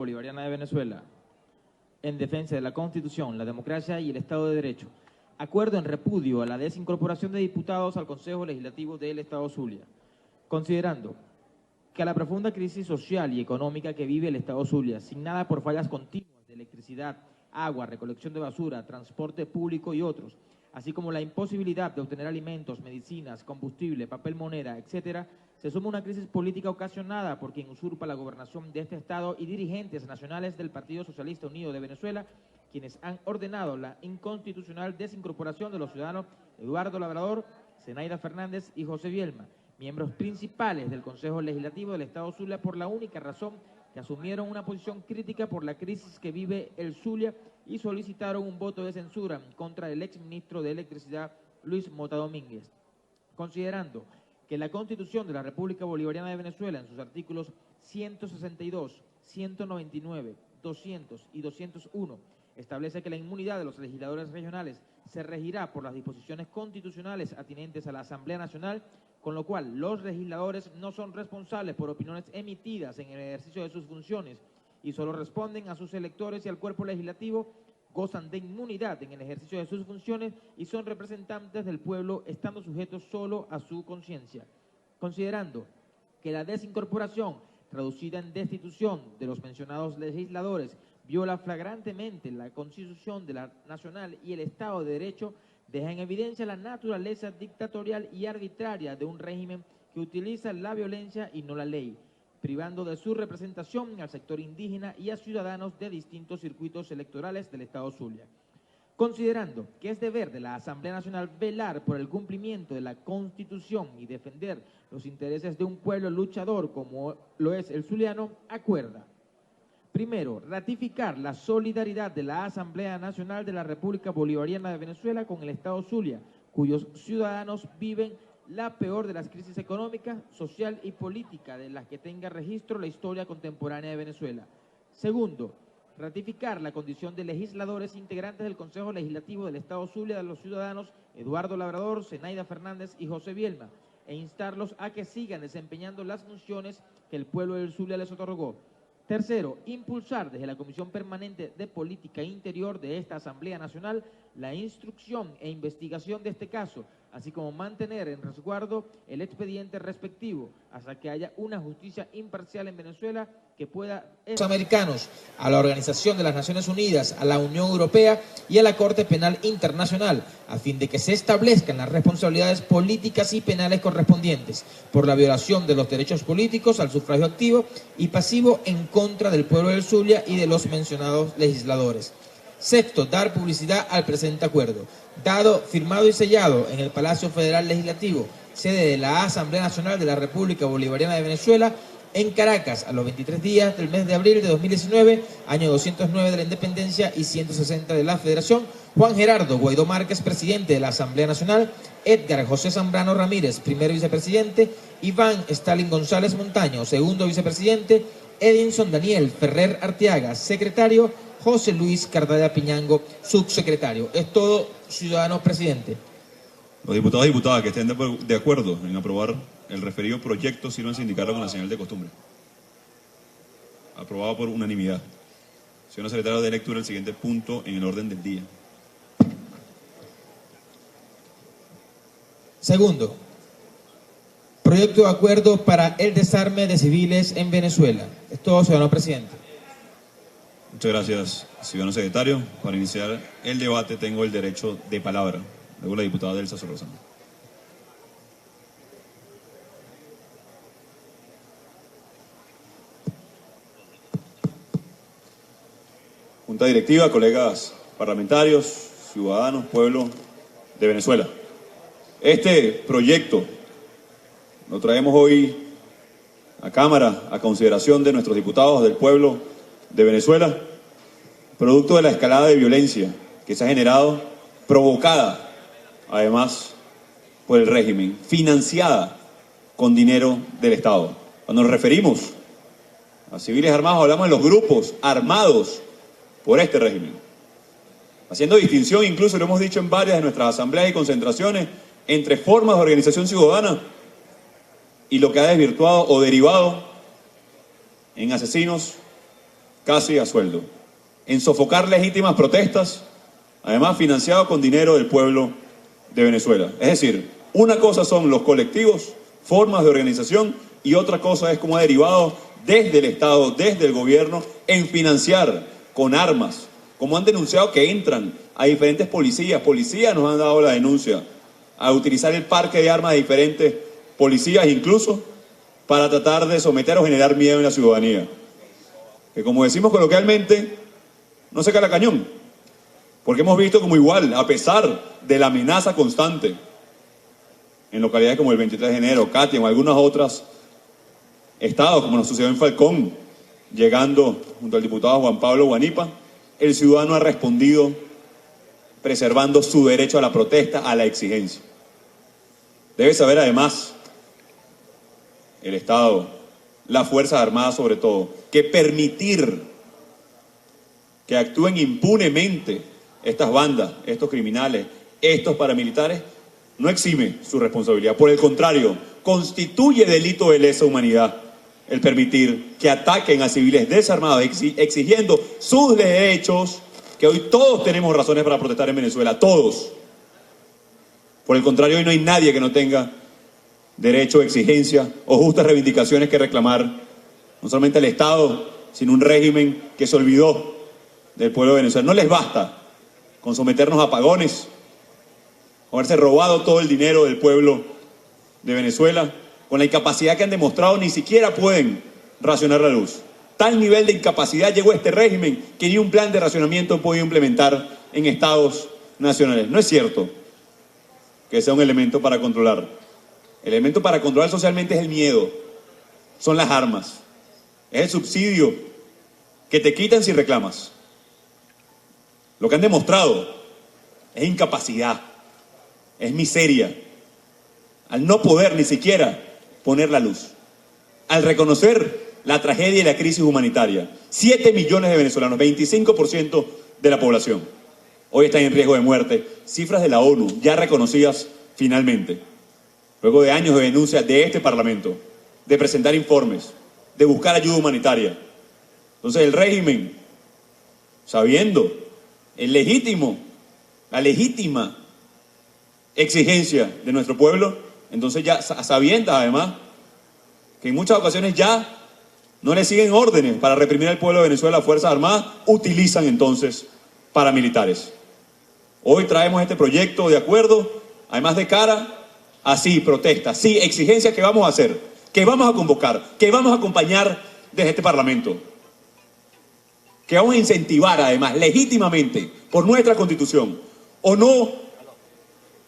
Bolivariana de Venezuela, en defensa de la Constitución, la democracia y el Estado de Derecho. Acuerdo en repudio a la desincorporación de diputados al Consejo Legislativo del Estado Zulia. Considerando que a la profunda crisis social y económica que vive el Estado Zulia, signada por fallas continuas de electricidad, agua, recolección de basura, transporte público y otros, así como la imposibilidad de obtener alimentos, medicinas, combustible, papel moneda, etcétera, se suma una crisis política ocasionada por quien usurpa la gobernación de este Estado y dirigentes nacionales del Partido Socialista Unido de Venezuela, quienes han ordenado la inconstitucional desincorporación de los ciudadanos Eduardo Labrador, Zenaida Fernández y José Bielma, miembros principales del Consejo Legislativo del Estado Zulia, por la única razón que asumieron una posición crítica por la crisis que vive el Zulia y solicitaron un voto de censura contra el exministro de Electricidad, Luis Mota Domínguez. Considerando que la Constitución de la República Bolivariana de Venezuela, en sus artículos 162, 199, 200 y 201, establece que la inmunidad de los legisladores regionales se regirá por las disposiciones constitucionales atinentes a la Asamblea Nacional, con lo cual los legisladores no son responsables por opiniones emitidas en el ejercicio de sus funciones y solo responden a sus electores y al cuerpo legislativo, gozan de inmunidad en el ejercicio de sus funciones y son representantes del pueblo, estando sujetos solo a su conciencia. Considerando que la desincorporación, traducida en destitución de los mencionados legisladores, viola flagrantemente la Constitución de la Nacional y el Estado de Derecho, deja en evidencia la naturaleza dictatorial y arbitraria de un régimen que utiliza la violencia y no la ley, privando de su representación al sector indígena y a ciudadanos de distintos circuitos electorales del Estado Zulia. Considerando que es deber de la Asamblea Nacional velar por el cumplimiento de la Constitución y defender los intereses de un pueblo luchador como lo es el zuliano, acuerda: primero, ratificar la solidaridad de la Asamblea Nacional de la República Bolivariana de Venezuela con el Estado Zulia, cuyos ciudadanos viven la peor de las crisis económica, social y política de las que tenga registro la historia contemporánea de Venezuela. Segundo, ratificar la condición de legisladores integrantes del Consejo Legislativo del Estado Zulia de los ciudadanos Eduardo Labrador, Zenaida Fernández y José Bielma, e instarlos a que sigan desempeñando las funciones que el pueblo del Zulia les otorgó. Tercero, impulsar desde la Comisión Permanente de Política Interior de esta Asamblea Nacional la instrucción e investigación de este caso, así como mantener en resguardo el expediente respectivo hasta que haya una justicia imparcial en Venezuela que pueda... Los americanos, a la Organización de las Naciones Unidas, a la Unión Europea y a la Corte Penal Internacional, a fin de que se establezcan las responsabilidades políticas y penales correspondientes por la violación de los derechos políticos al sufragio activo y pasivo en contra del pueblo del Zulia y de los mencionados legisladores. Sexto, dar publicidad al presente acuerdo, dado, firmado y sellado en el Palacio Federal Legislativo, sede de la Asamblea Nacional de la República Bolivariana de Venezuela, en Caracas, a los 23 días del mes de abril de 2019, año 209 de la Independencia y 160 de la Federación, Juan Gerardo Guaidó Márquez, presidente de la Asamblea Nacional, Edgar José Zambrano Ramírez, primero vicepresidente, Iván Stalin González Montaño, segundo vicepresidente, Edinson Daniel Ferrer Arteaga, secretario, José Luis Cardaya Piñango, subsecretario. Es todo, ciudadano presidente. Los diputados y diputadas que estén de acuerdo en aprobar el referido proyecto sírvanse a indicarlo con la señal de costumbre. Aprobado por unanimidad. Señora secretaria, de lectura el siguiente punto en el orden del día. Segundo, proyecto de acuerdo para el desarme de civiles en Venezuela. Es todo, ciudadano presidente. Muchas gracias, ciudadano secretario. Para iniciar el debate tengo el derecho de palabra. Luego la diputada Delsa Sorosano. Junta directiva, colegas parlamentarios, ciudadanos, pueblo de Venezuela. Este proyecto lo traemos hoy a Cámara a consideración de nuestros diputados del pueblo de Venezuela, producto de la escalada de violencia que se ha generado, provocada además por el régimen, financiada con dinero del Estado. Cuando nos referimos a civiles armados, hablamos de los grupos armados por este régimen, haciendo distinción, incluso lo hemos dicho en varias de nuestras asambleas y concentraciones, entre formas de organización ciudadana y lo que ha desvirtuado o derivado en asesinos casi a sueldo, en sofocar legítimas protestas, además financiado con dinero del pueblo de Venezuela. Es decir, una cosa son los colectivos, formas de organización, y otra cosa es cómo ha derivado desde el Estado, desde el gobierno, en financiar con armas, como han denunciado que entran a diferentes policías nos han dado la denuncia, a utilizar el parque de armas de diferentes policías incluso para tratar de someter o generar miedo en la ciudadanía. Que como decimos coloquialmente, no se cala cañón, porque hemos visto como igual, a pesar de la amenaza constante, en localidades como el 23 de enero, Katia o algunas otras estados, como nos sucedió en Falcón, llegando junto al diputado Juan Pablo Guanipa, el ciudadano ha respondido preservando su derecho a la protesta, a la exigencia. Debe saber además el Estado, las Fuerzas Armadas sobre todo, que permitir que actúen impunemente estas bandas, estos criminales, estos paramilitares, no exime su responsabilidad. Por el contrario, constituye delito de lesa humanidad el permitir que ataquen a civiles desarmados, exigiendo sus derechos, que hoy todos tenemos razones para protestar en Venezuela, todos. Por el contrario, hoy no hay nadie que no tenga derecho, exigencia o justas reivindicaciones que reclamar, no solamente al Estado, sino un régimen que se olvidó del pueblo de Venezuela. No les basta con someternos a apagones, con haberse robado todo el dinero del pueblo de Venezuela, con la incapacidad que han demostrado, ni siquiera pueden racionar la luz. Tal nivel de incapacidad llegó este régimen que ni un plan de racionamiento ha podido implementar en estados nacionales. No es cierto que sea un elemento para controlar. El elemento para controlar socialmente es el miedo, son las armas, es el subsidio que te quitan si reclamas. Lo que han demostrado es incapacidad, es miseria, al no poder ni siquiera poner la luz, al reconocer la tragedia y la crisis humanitaria. 7 millones de venezolanos, 25% de la población, hoy están en riesgo de muerte. Cifras de la ONU ya reconocidas finalmente, luego de años de denuncias de este Parlamento, de presentar informes, de buscar ayuda humanitaria. Entonces el régimen, sabiendo la legítima exigencia de nuestro pueblo, entonces ya sabiendo además que en muchas ocasiones ya no le siguen órdenes para reprimir al pueblo de Venezuela, las Fuerzas Armadas utilizan entonces paramilitares. Hoy traemos este proyecto de acuerdo, además de cara a sí, protestas, sí, exigencias que vamos a hacer, que vamos a convocar, que vamos a acompañar desde este Parlamento, que vamos a incentivar además legítimamente por nuestra Constitución. ¿O no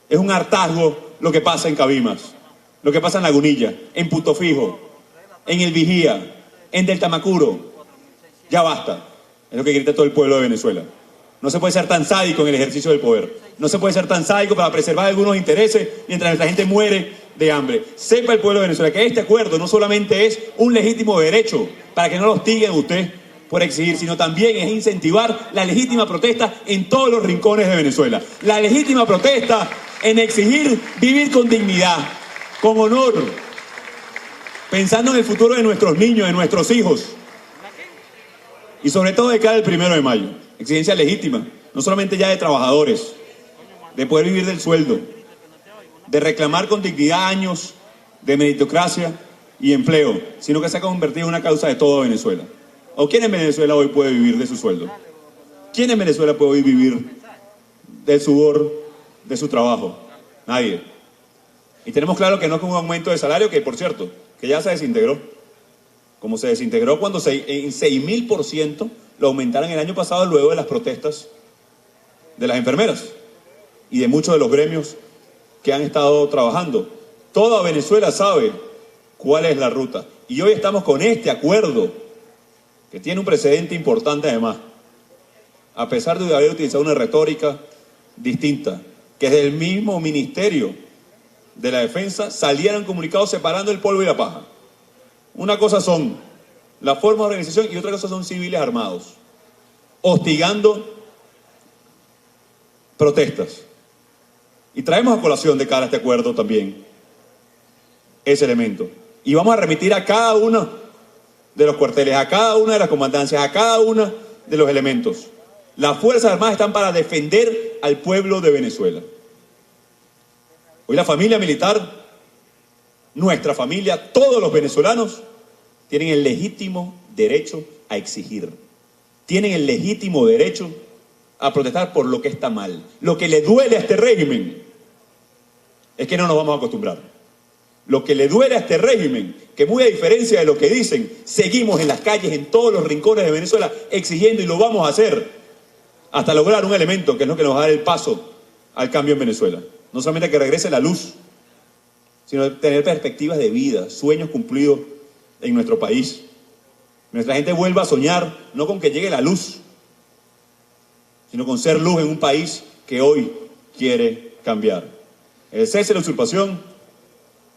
es un hartazgo lo que pasa en Cabimas, lo que pasa en Lagunilla, en Punto Fijo, en El Vigía, en Del Tamacuro? Ya basta, es lo que grita todo el pueblo de Venezuela. No se puede ser tan sádico en el ejercicio del poder. No se puede ser tan sádico para preservar algunos intereses mientras nuestra gente muere de hambre. Sepa el pueblo de Venezuela que este acuerdo no solamente es un legítimo derecho para que no lo hostiguen usted por exigir, sino también es incentivar la legítima protesta en todos los rincones de Venezuela. La legítima protesta en exigir vivir con dignidad, con honor, pensando en el futuro de nuestros niños, de nuestros hijos. Y sobre todo de cara al 1 de mayo. Exigencia legítima, no solamente ya de trabajadores, de poder vivir del sueldo, de reclamar con dignidad años de meritocracia y empleo, sino que se ha convertido en una causa de toda Venezuela. ¿O quién en Venezuela hoy puede vivir de su sueldo? ¿Quién en Venezuela puede hoy vivir del sudor de su trabajo? Nadie. Y tenemos claro que no es con un aumento de salario, que por cierto, que ya se desintegró. Como se desintegró cuando en 6.000% lo aumentaron el año pasado luego de las protestas de las enfermeras y de muchos de los gremios que han estado trabajando. Toda Venezuela sabe cuál es la ruta. Y hoy estamos con este acuerdo, que tiene un precedente importante además, a pesar de haber utilizado una retórica distinta, que desde el mismo Ministerio de la Defensa salieron comunicados separando el polvo y la paja. Una cosa son la forma de organización y otra cosa son civiles armados, hostigando protestas. Y traemos a colación de cara a este acuerdo también ese elemento. Y vamos a remitir a cada uno de los cuarteles, a cada una de las comandancias, a cada uno de los elementos. Las Fuerzas Armadas están para defender al pueblo de Venezuela. Hoy la familia militar, nuestra familia, todos los venezolanos, tienen el legítimo derecho a exigir. Tienen el legítimo derecho a protestar por lo que está mal. Lo que le duele a este régimen es que no nos vamos a acostumbrar. Lo que le duele a este régimen, que muy a diferencia de lo que dicen, seguimos en las calles, en todos los rincones de Venezuela, exigiendo, y lo vamos a hacer hasta lograr un elemento que es lo que nos va a dar el paso al cambio en Venezuela. No solamente que regrese la luz, sino tener perspectivas de vida, sueños cumplidos en nuestro país. Nuestra gente vuelva a soñar, no con que llegue la luz, sino con ser luz en un país que hoy quiere cambiar. El cese de la usurpación,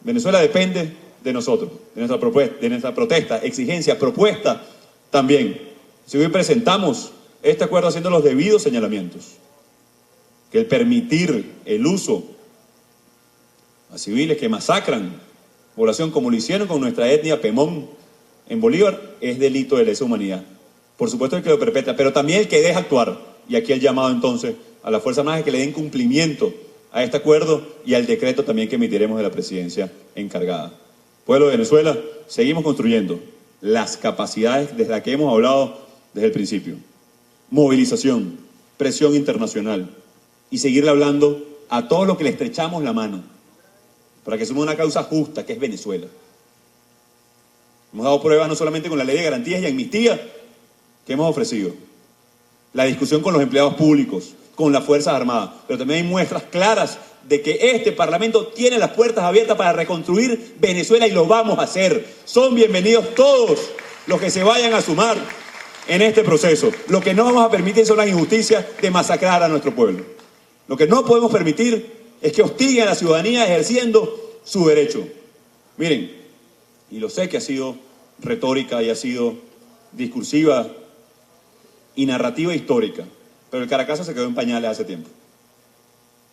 Venezuela depende de nosotros, de nuestra protesta, exigencia, propuesta también. Si hoy presentamos este acuerdo haciendo los debidos señalamientos, que el permitir el uso a civiles que masacran población como lo hicieron con nuestra etnia Pemón en Bolívar es delito de lesa humanidad. Por supuesto el que lo perpetra, pero también el que deja actuar. Y aquí el llamado entonces a las Fuerzas Armadas que le den cumplimiento a este acuerdo y al decreto también que emitiremos de la presidencia encargada. Pueblo de Venezuela, seguimos construyendo las capacidades desde las que hemos hablado desde el principio. Movilización, presión internacional y seguirle hablando a todos los que le estrechamos la mano para que suma una causa justa que es Venezuela. Hemos dado pruebas no solamente con la ley de garantías y amnistía que hemos ofrecido, la discusión con los empleados públicos, con las Fuerzas Armadas, pero también hay muestras claras de que este Parlamento tiene las puertas abiertas para reconstruir Venezuela y lo vamos a hacer. Son bienvenidos todos los que se vayan a sumar en este proceso. Lo que no vamos a permitir son las injusticias de masacrar a nuestro pueblo. Lo que no podemos permitir es que hostiguen a la ciudadanía ejerciendo su derecho. Miren, y lo sé que ha sido retórica y ha sido discursiva y narrativa histórica, pero el Caracazo se quedó en pañales hace tiempo.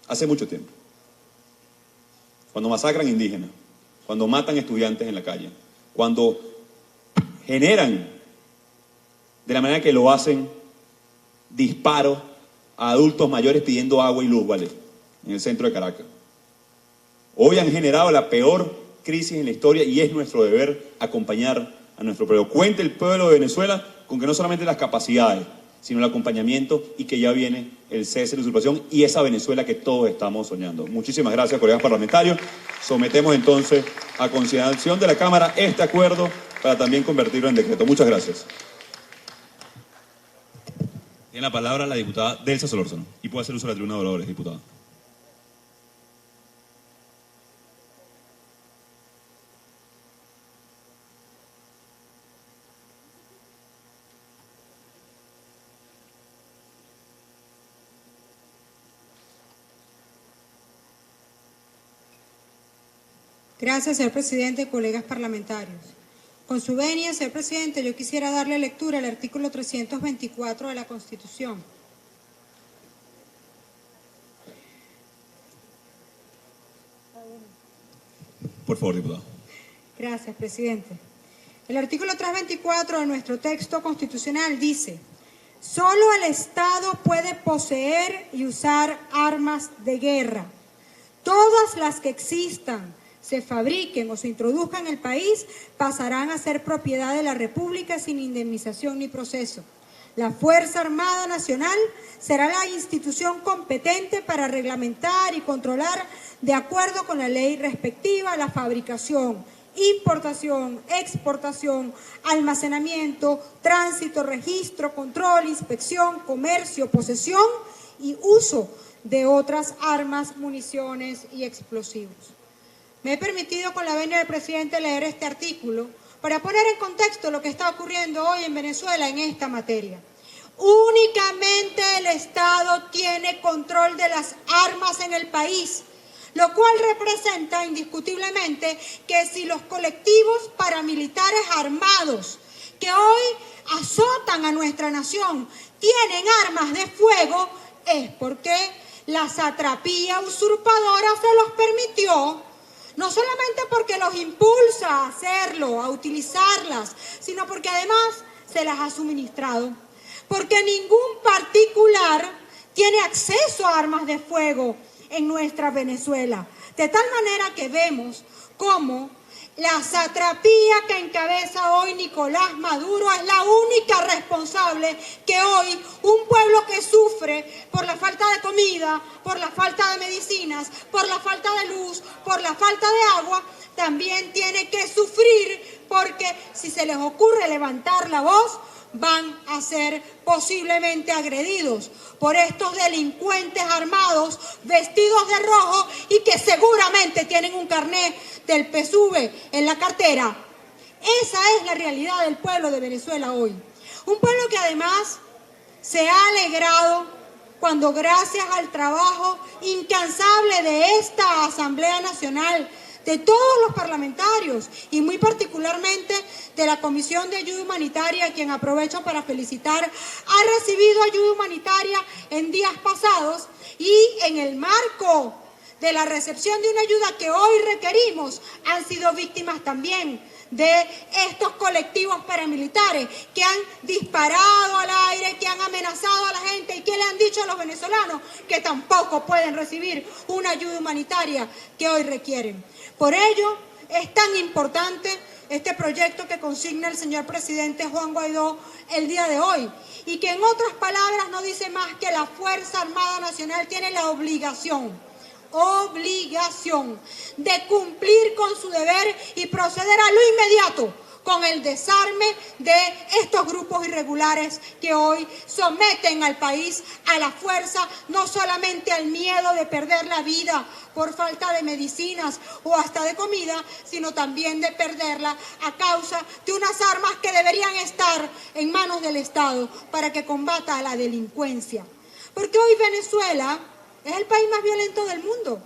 Hace mucho tiempo. Cuando masacran indígenas, cuando matan estudiantes en la calle, cuando generan, de la manera que lo hacen, disparos a adultos mayores pidiendo agua y luz, ¿vale?, en el centro de Caracas. Hoy han generado la peor crisis en la historia y es nuestro deber acompañar a nuestro pueblo. Cuente el pueblo de Venezuela con que no solamente las capacidades, sino el acompañamiento y que ya viene el cese de la usurpación y esa Venezuela que todos estamos soñando. Muchísimas gracias, colegas parlamentarios. Sometemos entonces a consideración de la Cámara este acuerdo para también convertirlo en decreto. Muchas gracias. Tiene la palabra la diputada Delsa Solórzano y puede hacer uso de la tribuna de oradores, diputada. Gracias, señor presidente, colegas parlamentarios. Con su venia, señor presidente, yo quisiera darle lectura al artículo 324 de la Constitución. Por favor, diputado. Gracias, presidente. El artículo 324 de nuestro texto constitucional dice: solo el Estado puede poseer y usar armas de guerra. Todas las que existan, se fabriquen o se introduzcan en el país, pasarán a ser propiedad de la República sin indemnización ni proceso. La Fuerza Armada Nacional será la institución competente para reglamentar y controlar, de acuerdo con la ley respectiva, la fabricación, importación, exportación, almacenamiento, tránsito, registro, control, inspección, comercio, posesión y uso de otras armas, municiones y explosivos. Me he permitido, con la venia del presidente, leer este artículo para poner en contexto lo que está ocurriendo hoy en Venezuela en esta materia. Únicamente el Estado tiene control de las armas en el país, lo cual representa indiscutiblemente que si los colectivos paramilitares armados que hoy azotan a nuestra nación tienen armas de fuego, es porque la satrapía usurpadora se los permitió. No solamente porque los impulsa a hacerlo, a utilizarlas, sino porque además se las ha suministrado. Porque ningún particular tiene acceso a armas de fuego en nuestra Venezuela. De tal manera que vemos cómo la satrapía que encabeza hoy Nicolás Maduro es la única responsable que hoy un pueblo que sufre por la falta de comida, por la falta de medicinas, por la falta de luz, por la falta de agua, también tiene que sufrir, porque si se les ocurre levantar la voz, van a ser posiblemente agredidos por estos delincuentes armados vestidos de rojo y que seguramente tienen un carnet del PSUV en la cartera. Esa es la realidad del pueblo de Venezuela hoy. Un pueblo que además se ha alegrado cuando, gracias al trabajo incansable de esta Asamblea Nacional, de todos los parlamentarios y muy particularmente de la Comisión de Ayuda Humanitaria, a quien aprovecho para felicitar, ha recibido ayuda humanitaria en días pasados, y en el marco de la recepción de una ayuda que hoy requerimos, han sido víctimas también de estos colectivos paramilitares que han disparado al aire, que han amenazado a la gente y que le han dicho a los venezolanos que tampoco pueden recibir una ayuda humanitaria que hoy requieren. Por ello, es tan importante este proyecto que consigna el señor presidente Juan Guaidó el día de hoy, y que en otras palabras no dice más que la Fuerza Armada Nacional tiene la obligación de cumplir con su deber y proceder a lo inmediato con el desarme de estos grupos irregulares que hoy someten al país a la fuerza, no solamente al miedo de perder la vida por falta de medicinas o hasta de comida, sino también de perderla a causa de unas armas que deberían estar en manos del Estado para que combata a la delincuencia. Porque hoy Venezuela es el país más violento del mundo.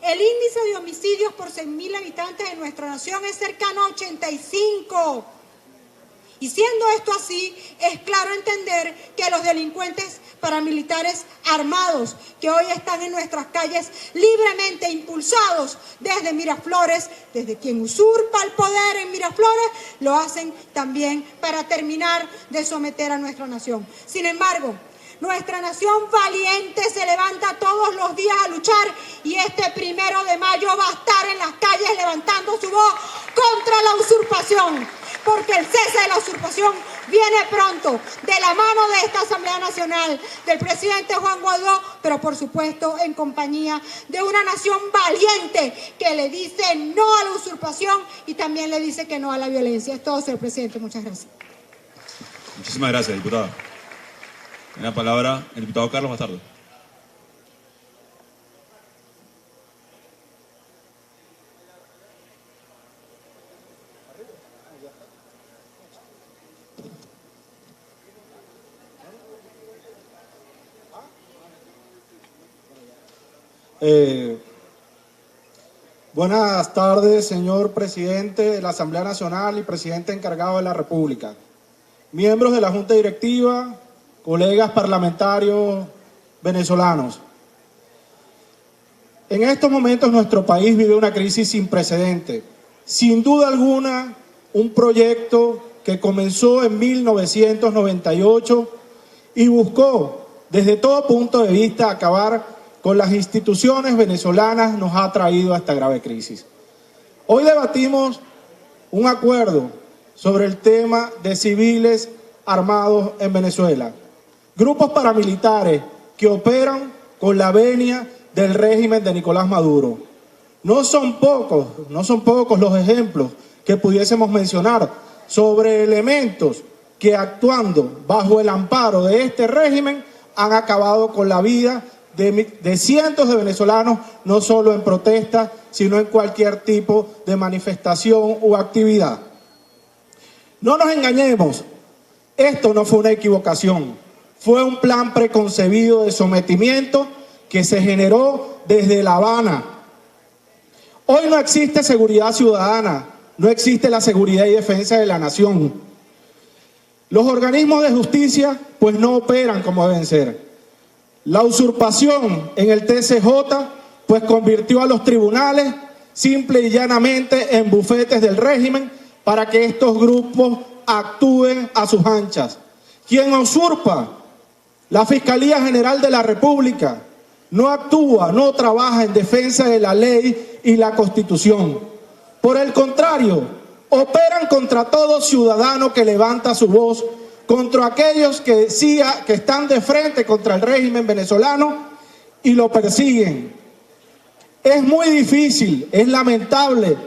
El índice de homicidios por 100.000 habitantes de nuestra nación es cercano a 85. Y siendo esto así, es claro entender que los delincuentes paramilitares armados que hoy están en nuestras calles libremente impulsados desde Miraflores, desde quien usurpa el poder en Miraflores, lo hacen también para terminar de someter a nuestra nación. Sin embargo, nuestra nación valiente se levanta todos los días a luchar, y este 1 de mayo va a estar en las calles levantando su voz contra la usurpación, porque el cese de la usurpación viene pronto, de la mano de esta Asamblea Nacional, del presidente Juan Guaidó, pero por supuesto en compañía de una nación valiente que le dice no a la usurpación y también le dice que no a la violencia. Es todo, señor presidente. Muchas gracias. Muchísimas gracias, diputada. En la palabra el diputado Carlos Bastardo. Buenas tardes, señor presidente de la Asamblea Nacional y presidente encargado de la República, miembros de la Junta Directiva, colegas parlamentarios venezolanos. En estos momentos nuestro país vive una crisis sin precedentes. Sin duda alguna, un proyecto que comenzó en 1998 y buscó desde todo punto de vista acabar con las instituciones venezolanas, nos ha traído a esta grave crisis. Hoy debatimos un acuerdo sobre el tema de civiles armados en Venezuela. Grupos paramilitares que operan con la venia del régimen de Nicolás Maduro. No son pocos los ejemplos que pudiésemos mencionar sobre elementos que, actuando bajo el amparo de este régimen, han acabado con la vida de cientos de venezolanos, no solo en protesta, sino en cualquier tipo de manifestación u actividad. No nos engañemos, esto no fue una equivocación, fue un plan preconcebido de sometimiento que se generó desde La Habana. Hoy no existe seguridad ciudadana, no existe la seguridad y defensa de la nación. Los organismos de justicia pues no operan como deben ser. La usurpación en el TCJ pues convirtió a los tribunales simple y llanamente en bufetes del régimen para que estos grupos actúen a sus anchas. Quien usurpa la Fiscalía General de la República no actúa, no trabaja en defensa de la ley y la Constitución. Por el contrario, operan contra todo ciudadano que levanta su voz, contra aquellos que están de frente contra el régimen venezolano y lo persiguen. Es muy difícil, es lamentable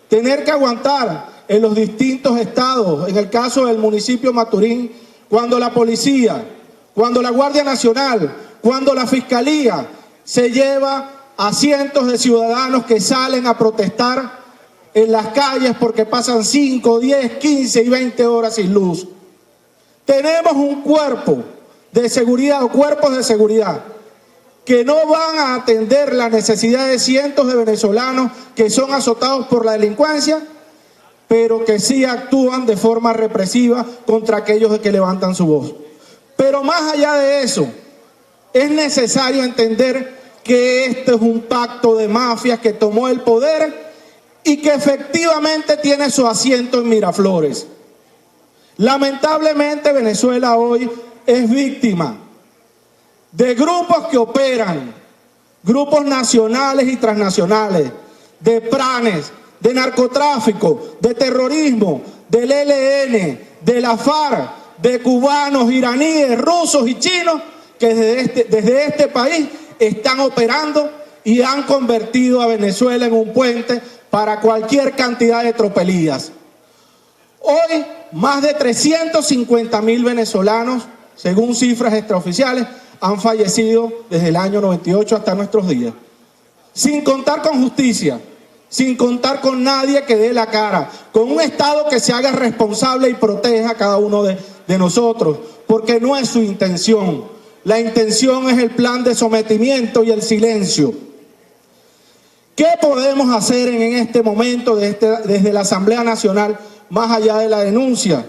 tener que aguantar en los distintos estados, en el caso del municipio Maturín, cuando la policía, cuando la Guardia Nacional, cuando la Fiscalía se lleva a cientos de ciudadanos que salen a protestar en las calles porque pasan 5, 10, 15 y 20 horas sin luz. Tenemos un cuerpo de seguridad o cuerpos de seguridad que no van a atender la necesidad de cientos de venezolanos que son azotados por la delincuencia, pero que sí actúan de forma represiva contra aquellos que levantan su voz. Pero más allá de eso, es necesario entender que este es un pacto de mafias que tomó el poder y que efectivamente tiene su asiento en Miraflores. Lamentablemente Venezuela hoy es víctima de grupos que operan, grupos nacionales y transnacionales, de planes, de narcotráfico, de terrorismo, del ELN, de la FARC, de cubanos, iraníes, rusos y chinos que desde este país están operando y han convertido a Venezuela en un puente para cualquier cantidad de tropelías. Hoy, más de 350.000 venezolanos, según cifras extraoficiales, han fallecido desde el año 98 hasta nuestros días. Sin contar con justicia, sin contar con nadie que dé la cara, con un Estado que se haga responsable y proteja a cada uno de nosotros, porque no es su intención. La intención es el plan de sometimiento y el silencio. ¿Qué podemos hacer en este momento desde la Asamblea Nacional, más allá de la denuncia?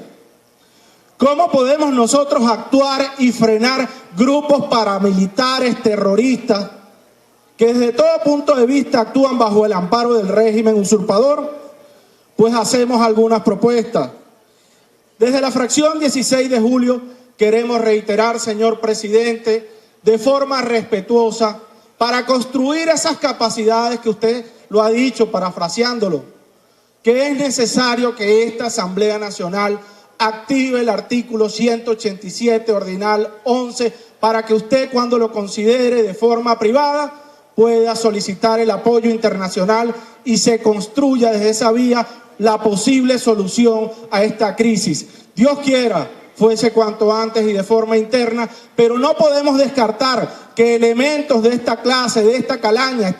¿Cómo podemos nosotros actuar y frenar grupos paramilitares terroristas que desde todo punto de vista actúan bajo el amparo del régimen usurpador? Pues hacemos algunas propuestas. Desde la fracción 16 de julio queremos reiterar, señor presidente, de forma respetuosa, para construir esas capacidades que usted lo ha dicho, parafraseándolo, que es necesario que esta Asamblea Nacional active el artículo 187 ordinal 11 para que usted, cuando lo considere de forma privada, pueda solicitar el apoyo internacional y se construya desde esa vía la posible solución a esta crisis. Dios quiera fuese cuanto antes y de forma interna, pero no podemos descartar que elementos de esta clase, de esta calaña,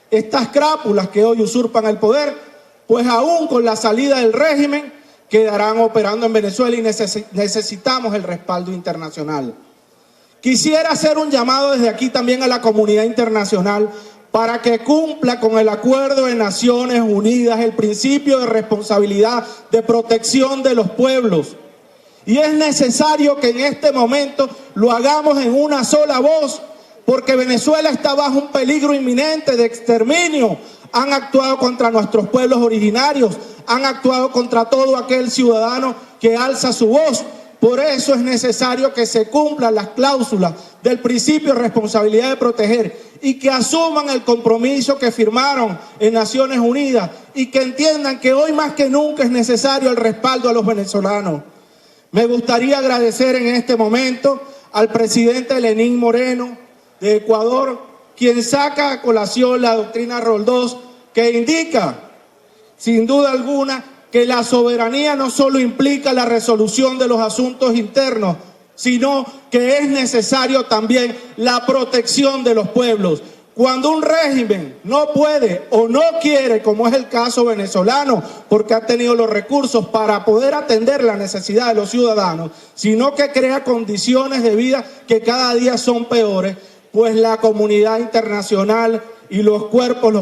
estas crápulas que hoy usurpan el poder, pues aún con la salida del régimen quedarán operando en Venezuela y necesitamos el respaldo internacional. Quisiera hacer un llamado desde aquí también a la comunidad internacional para que cumpla con el Acuerdo de Naciones Unidas, el principio de responsabilidad, de protección de los pueblos. Y es necesario que en este momento lo hagamos en una sola voz, porque Venezuela está bajo un peligro inminente de exterminio. Han actuado contra nuestros pueblos originarios, han actuado contra todo aquel ciudadano que alza su voz. Por eso es necesario que se cumplan las cláusulas del principio de responsabilidad de proteger y que asuman el compromiso que firmaron en Naciones Unidas y que entiendan que hoy más que nunca es necesario el respaldo a los venezolanos. Me gustaría agradecer en este momento al presidente Lenín Moreno de Ecuador, quien saca a colación la doctrina Roldós, que indica, sin duda alguna, que la soberanía no solo implica la resolución de los asuntos internos, sino que es necesario también la protección de los pueblos. Cuando un régimen no puede o no quiere, como es el caso venezolano, porque ha tenido los recursos para poder atender la necesidad de los ciudadanos, sino que crea condiciones de vida que cada día son peores, pues la comunidad internacional y los pueblos,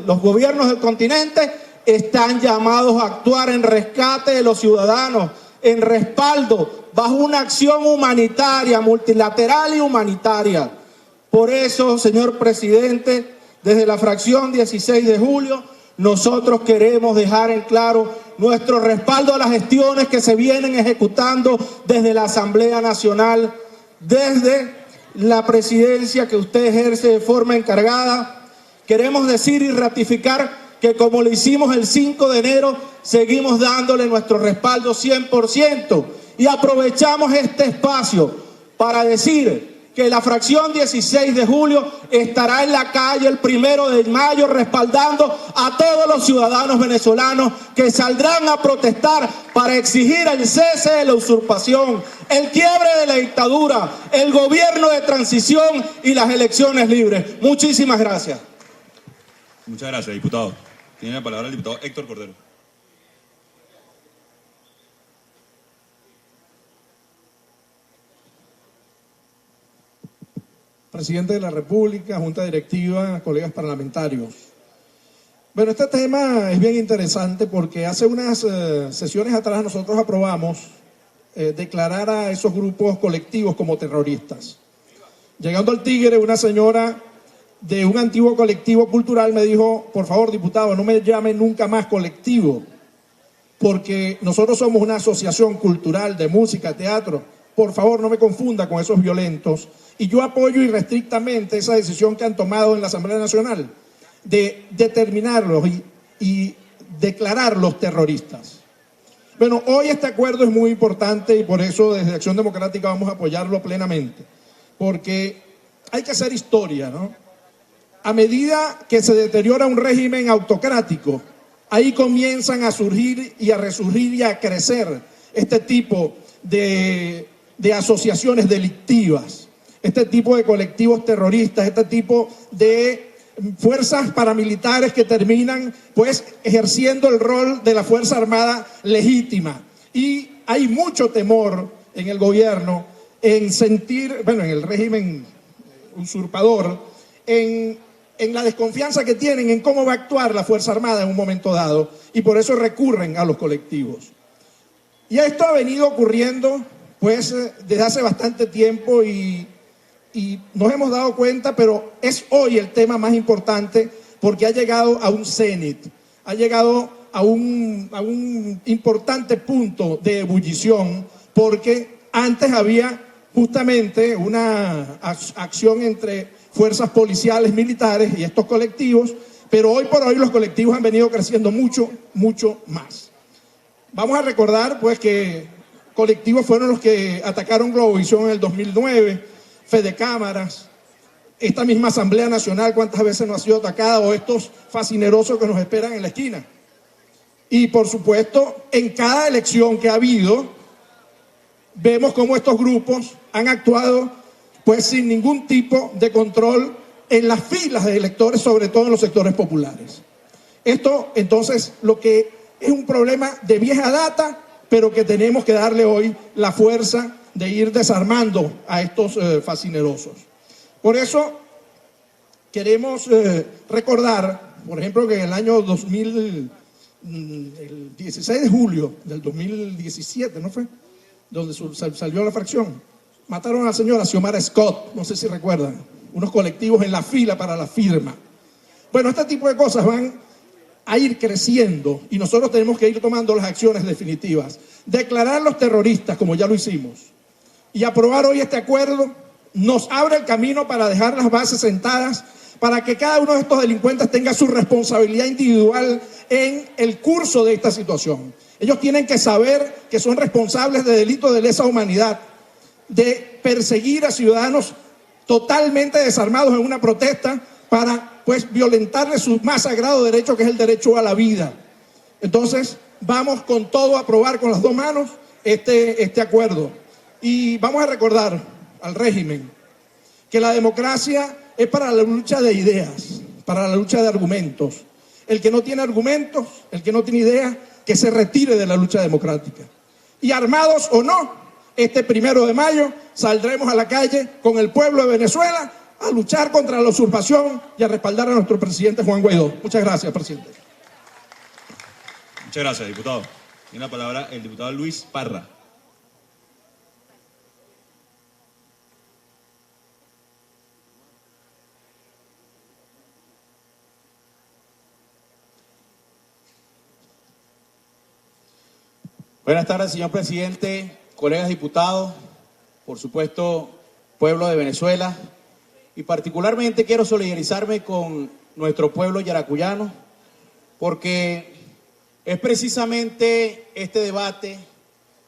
los gobiernos del continente están llamados a actuar en rescate de los ciudadanos, en respaldo, bajo una acción humanitaria, multilateral y humanitaria. Por eso, señor presidente, desde la fracción 16 de julio, nosotros queremos dejar en claro nuestro respaldo a las gestiones que se vienen ejecutando desde la Asamblea Nacional, desde la presidencia que usted ejerce de forma encargada. Queremos decir y ratificar que como lo hicimos el 5 de enero, seguimos dándole nuestro respaldo 100%. Y aprovechamos este espacio para decir que la fracción 16 de julio estará en la calle el 1 de mayo respaldando a todos los ciudadanos venezolanos que saldrán a protestar para exigir el cese de la usurpación, el quiebre de la dictadura, el gobierno de transición y las elecciones libres. Muchísimas gracias. Muchas gracias, diputado. Tiene la palabra el diputado Héctor Cordero. Presidente de la República, Junta Directiva, colegas parlamentarios. Bueno, este tema es bien interesante porque hace unas sesiones atrás nosotros aprobamos declarar a esos grupos colectivos como terroristas. Llegando al Tigre, una señora de un antiguo colectivo cultural me dijo: por favor, diputado, no me llame nunca más colectivo, porque nosotros somos una asociación cultural de música, teatro. Por favor, no me confunda con esos violentos. Y yo apoyo irrestrictamente esa decisión que han tomado en la Asamblea Nacional de determinarlos y declararlos terroristas. Bueno, hoy este acuerdo es muy importante y por eso desde Acción Democrática vamos a apoyarlo plenamente, porque hay que hacer historia, ¿no? A medida que se deteriora un régimen autocrático, ahí comienzan a surgir y a resurgir y a crecer este tipo de asociaciones delictivas, este tipo de colectivos terroristas, este tipo de fuerzas paramilitares que terminan pues ejerciendo el rol de la Fuerza Armada legítima. Y hay mucho temor en el gobierno en sentir, bueno, en el régimen usurpador, en la desconfianza que tienen en cómo va a actuar la Fuerza Armada en un momento dado, y por eso recurren a los colectivos. Y esto ha venido ocurriendo pues desde hace bastante tiempo y nos hemos dado cuenta, pero es hoy el tema más importante porque ha llegado a un cenit, ha llegado a un importante punto de ebullición, porque antes había justamente una acción entre fuerzas policiales, militares y estos colectivos, pero hoy por hoy los colectivos han venido creciendo mucho, mucho más. Vamos a recordar pues que colectivos fueron los que atacaron Globovisión en el 2009, Fede Cámaras, esta misma Asamblea Nacional, cuántas veces no ha sido atacada, o estos fascinerosos que nos esperan en la esquina. Y por supuesto, en cada elección que ha habido, vemos cómo estos grupos han actuado pues sin ningún tipo de control en las filas de electores, sobre todo en los sectores populares. Esto entonces lo que es un problema de vieja data, pero que tenemos que darle hoy la fuerza de ir desarmando a estos fascinerosos. Por eso queremos recordar, por ejemplo, que en el año el 16 de julio del 2017, ¿no fue?, donde salió la fracción, mataron a la señora Xiomara Scott, no sé si recuerdan, unos colectivos en la fila para la firma. Bueno, este tipo de cosas van a ir creciendo y nosotros tenemos que ir tomando las acciones definitivas. Declarar los terroristas, como ya lo hicimos, y aprobar hoy este acuerdo nos abre el camino para dejar las bases sentadas para que cada uno de estos delincuentes tenga su responsabilidad individual en el curso de esta situación. Ellos tienen que saber que son responsables de delitos de lesa humanidad, de perseguir a ciudadanos totalmente desarmados en una protesta para pues violentarles su más sagrado derecho, que es el derecho a la vida. Entonces vamos con todo a aprobar con las dos manos este acuerdo. Y vamos a recordar al régimen que la democracia es para la lucha de ideas, para la lucha de argumentos. El que no tiene argumentos, el que no tiene ideas, que se retire de la lucha democrática. Y armados o no, este 1 de mayo saldremos a la calle con el pueblo de Venezuela a luchar contra la usurpación y a respaldar a nuestro presidente Juan Guaidó. Muchas gracias, presidente. Muchas gracias, diputado. Tiene la palabra el diputado Luis Parra. Buenas tardes, señor presidente, colegas diputados, por supuesto, pueblo de Venezuela, y particularmente quiero solidarizarme con nuestro pueblo yaracuyano, porque es precisamente este debate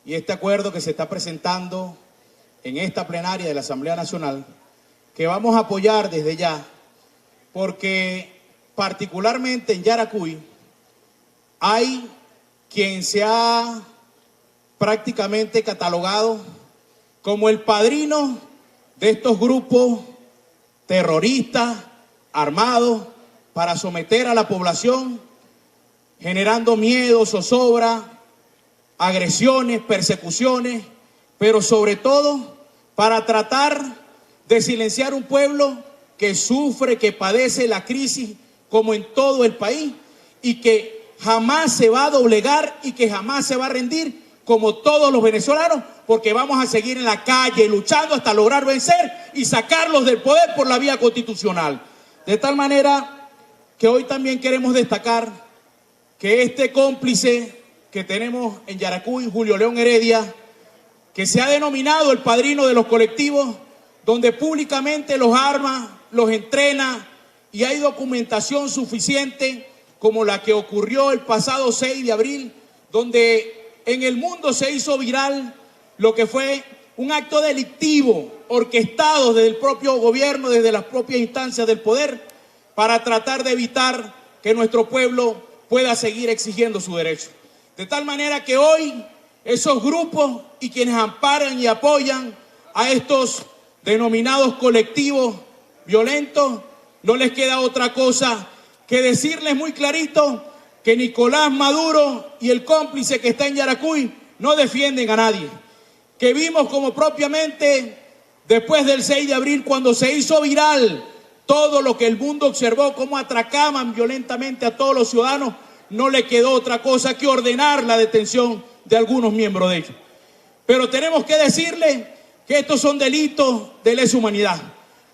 y este acuerdo que se está presentando en esta plenaria de la Asamblea Nacional, que vamos a apoyar desde ya, porque particularmente en Yaracuy hay quien se ha prácticamente catalogado como el padrino de estos grupos terroristas armados para someter a la población, generando miedo, zozobra, agresiones, persecuciones, pero sobre todo para tratar de silenciar un pueblo que sufre, que padece la crisis como en todo el país y que jamás se va a doblegar y que jamás se va a rendir como todos los venezolanos, porque vamos a seguir en la calle luchando hasta lograr vencer y sacarlos del poder por la vía constitucional. De tal manera que hoy también queremos destacar que este cómplice que tenemos en Yaracuy, Julio León Heredia, que se ha denominado el padrino de los colectivos, donde públicamente los arma, los entrena y hay documentación suficiente como la que ocurrió el pasado 6 de abril, donde en el mundo se hizo viral lo que fue un acto delictivo orquestado desde el propio gobierno, desde las propias instancias del poder, para tratar de evitar que nuestro pueblo pueda seguir exigiendo su derecho. De tal manera que hoy esos grupos y quienes amparan y apoyan a estos denominados colectivos violentos, no les queda otra cosa que decirles muy clarito que Nicolás Maduro y el cómplice que está en Yaracuy no defienden a nadie. Que vimos como propiamente después del 6 de abril, cuando se hizo viral todo lo que el mundo observó, cómo atracaban violentamente a todos los ciudadanos, no le quedó otra cosa que ordenar la detención de algunos miembros de ellos. Pero tenemos que decirle que estos son delitos de lesa humanidad,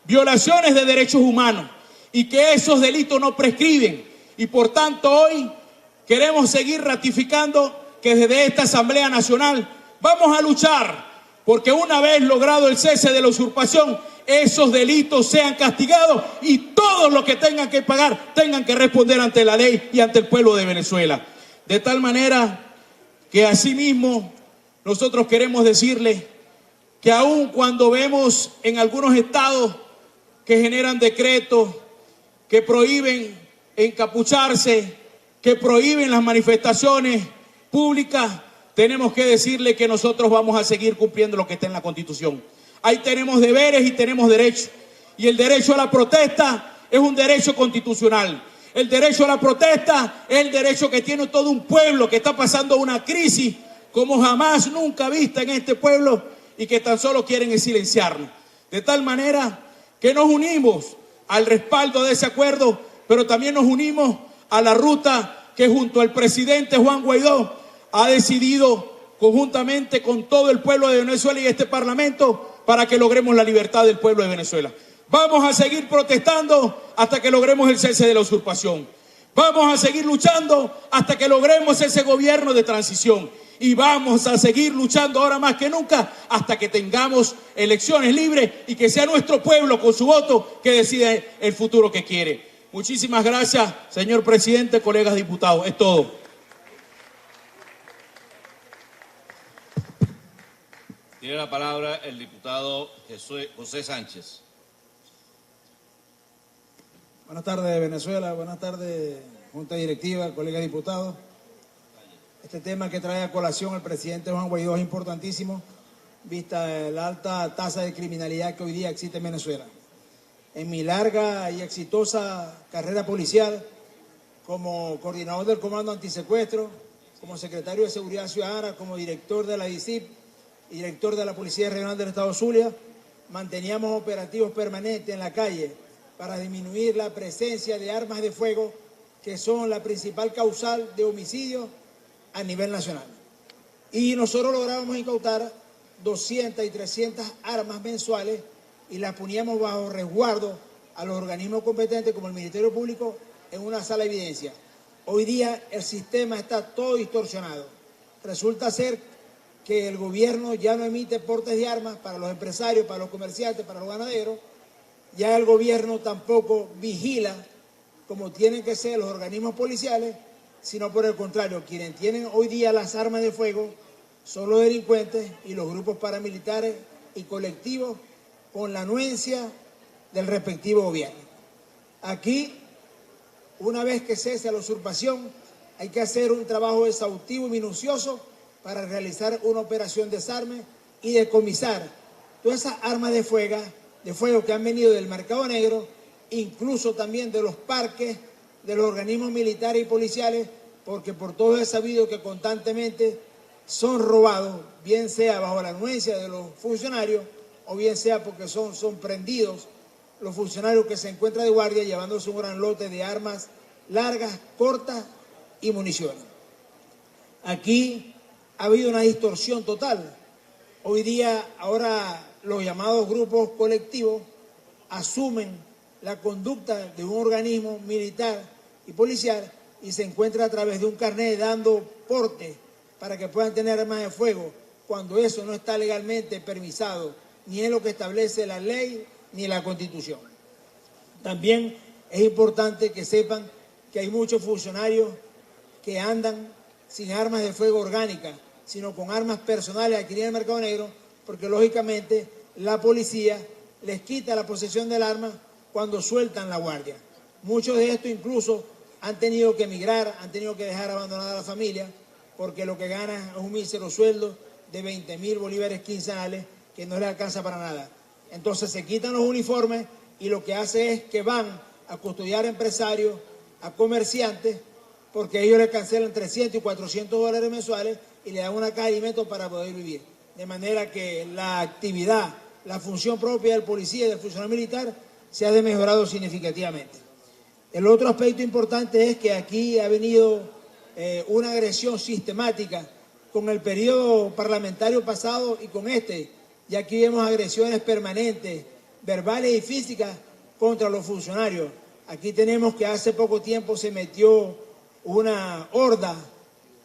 violaciones de derechos humanos, y que esos delitos no prescriben. Y por tanto hoy queremos seguir ratificando que desde esta Asamblea Nacional vamos a luchar porque una vez logrado el cese de la usurpación, esos delitos sean castigados y todos los que tengan que pagar tengan que responder ante la ley y ante el pueblo de Venezuela. De tal manera que asimismo nosotros queremos decirles que aun cuando vemos en algunos estados que generan decretos que prohíben encapucharse, que prohíben las manifestaciones públicas, tenemos que decirle que nosotros vamos a seguir cumpliendo lo que está en la Constitución. Ahí tenemos deberes y tenemos derechos. Y el derecho a la protesta es un derecho constitucional. El derecho a la protesta es el derecho que tiene todo un pueblo que está pasando una crisis como jamás nunca vista en este pueblo y que tan solo quieren silenciarnos. De tal manera que nos unimos al respaldo de ese acuerdo, pero también nos unimos a la ruta que junto al presidente Juan Guaidó ha decidido conjuntamente con todo el pueblo de Venezuela y este Parlamento para que logremos la libertad del pueblo de Venezuela. Vamos a seguir protestando hasta que logremos el cese de la usurpación. Vamos a seguir luchando hasta que logremos ese gobierno de transición. Y vamos a seguir luchando ahora más que nunca hasta que tengamos elecciones libres y que sea nuestro pueblo con su voto que decide el futuro que quiere. Muchísimas gracias, señor presidente, colegas diputados. Es todo. Tiene la palabra el diputado José Sánchez. Buenas tardes, Venezuela. Buenas tardes, Junta Directiva, colegas diputados. Este tema que trae a colación el presidente Juan Guaidó es importantísimo, vista la alta tasa de criminalidad que hoy día existe en Venezuela. En mi larga y exitosa carrera policial, como coordinador del Comando Antisecuestro, como secretario de Seguridad Ciudadana, como director de la DICIP y director de la Policía Regional del Estado Zulia, manteníamos operativos permanentes en la calle para disminuir la presencia de armas de fuego, que son la principal causal de homicidios a nivel nacional. Y nosotros lográbamos incautar 200 y 300 armas mensuales y las poníamos bajo resguardo a los organismos competentes como el Ministerio Público en una sala de evidencia. Hoy día el sistema está todo distorsionado. resulta ser que el gobierno ya no emite portes de armas para los empresarios, para los comerciantes, para los ganaderos. Ya el gobierno tampoco vigila como tienen que ser los organismos policiales, sino por el contrario, quienes tienen hoy día las armas de fuego son los delincuentes y los grupos paramilitares y colectivos con la anuencia del respectivo gobierno. Aquí, una vez que cese la usurpación, hay que hacer un trabajo exhaustivo y minucioso para realizar una operación de desarme y decomisar todas esas armas de fuego que han venido del mercado negro, incluso también de los parques, de los organismos militares y policiales, porque por todo es sabido que constantemente son robados, bien sea bajo la anuencia de los funcionarios o bien sea porque son prendidos los funcionarios que se encuentran de guardia llevándose un gran lote de armas largas, cortas y municiones. Aquí ha habido una distorsión total. Hoy día, ahora los llamados grupos colectivos asumen la conducta de un organismo militar y policial y se encuentra a través de un carnet dando porte para que puedan tener armas de fuego, cuando eso no está legalmente permisado, ni es lo que establece la ley ni la Constitución. También es importante que sepan que hay muchos funcionarios que andan sin armas de fuego orgánicas, sino con armas personales adquiridas en el mercado negro, porque lógicamente la policía les quita la posesión del arma cuando sueltan la guardia. Muchos de estos incluso han tenido que emigrar, han tenido que dejar abandonada a la familia, porque lo que ganan es un mísero sueldo de 20.000 bolívares quincenales que no les alcanza para nada. Entonces se quitan los uniformes y lo que hace es que van a custodiar empresarios, a comerciantes, porque ellos les cancelan 300 y 400 dólares mensuales y le dan una caja de alimentos para poder vivir. De manera que la actividad, la función propia del policía y del funcionario militar se ha mejorado significativamente. El otro aspecto importante es que aquí ha venido una agresión sistemática con el periodo parlamentario pasado y con este, y aquí vemos agresiones permanentes, verbales y físicas contra los funcionarios. Aquí tenemos que hace poco tiempo se metió una horda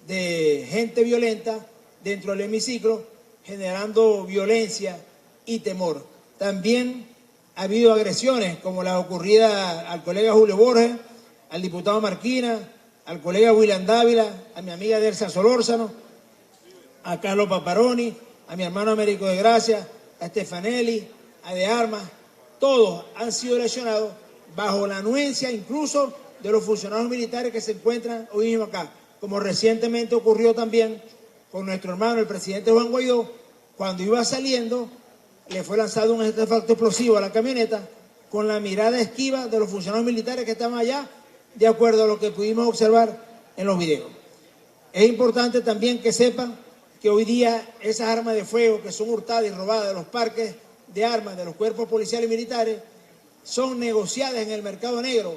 de gente violenta dentro del hemiciclo, generando violencia y temor. También ha habido agresiones como la ocurrida al colega Julio Borges, al diputado Marquina, al colega William Dávila, a mi amiga Delsa Solórzano, a Carlos Paparoni, a mi hermano Américo de Gracia, a Stefanelli, a De Armas. Todos han sido lesionados bajo la anuencia incluso de los funcionarios militares que se encuentran hoy mismo acá, como recientemente ocurrió también con nuestro hermano, el presidente Juan Guaidó, cuando iba saliendo, le fue lanzado un artefacto explosivo a la camioneta con la mirada esquiva de los funcionarios militares que estaban allá, de acuerdo a lo que pudimos observar en los videos. Es importante también que sepan que hoy día esas armas de fuego que son hurtadas y robadas de los parques de armas de los cuerpos policiales y militares son negociadas en el mercado negro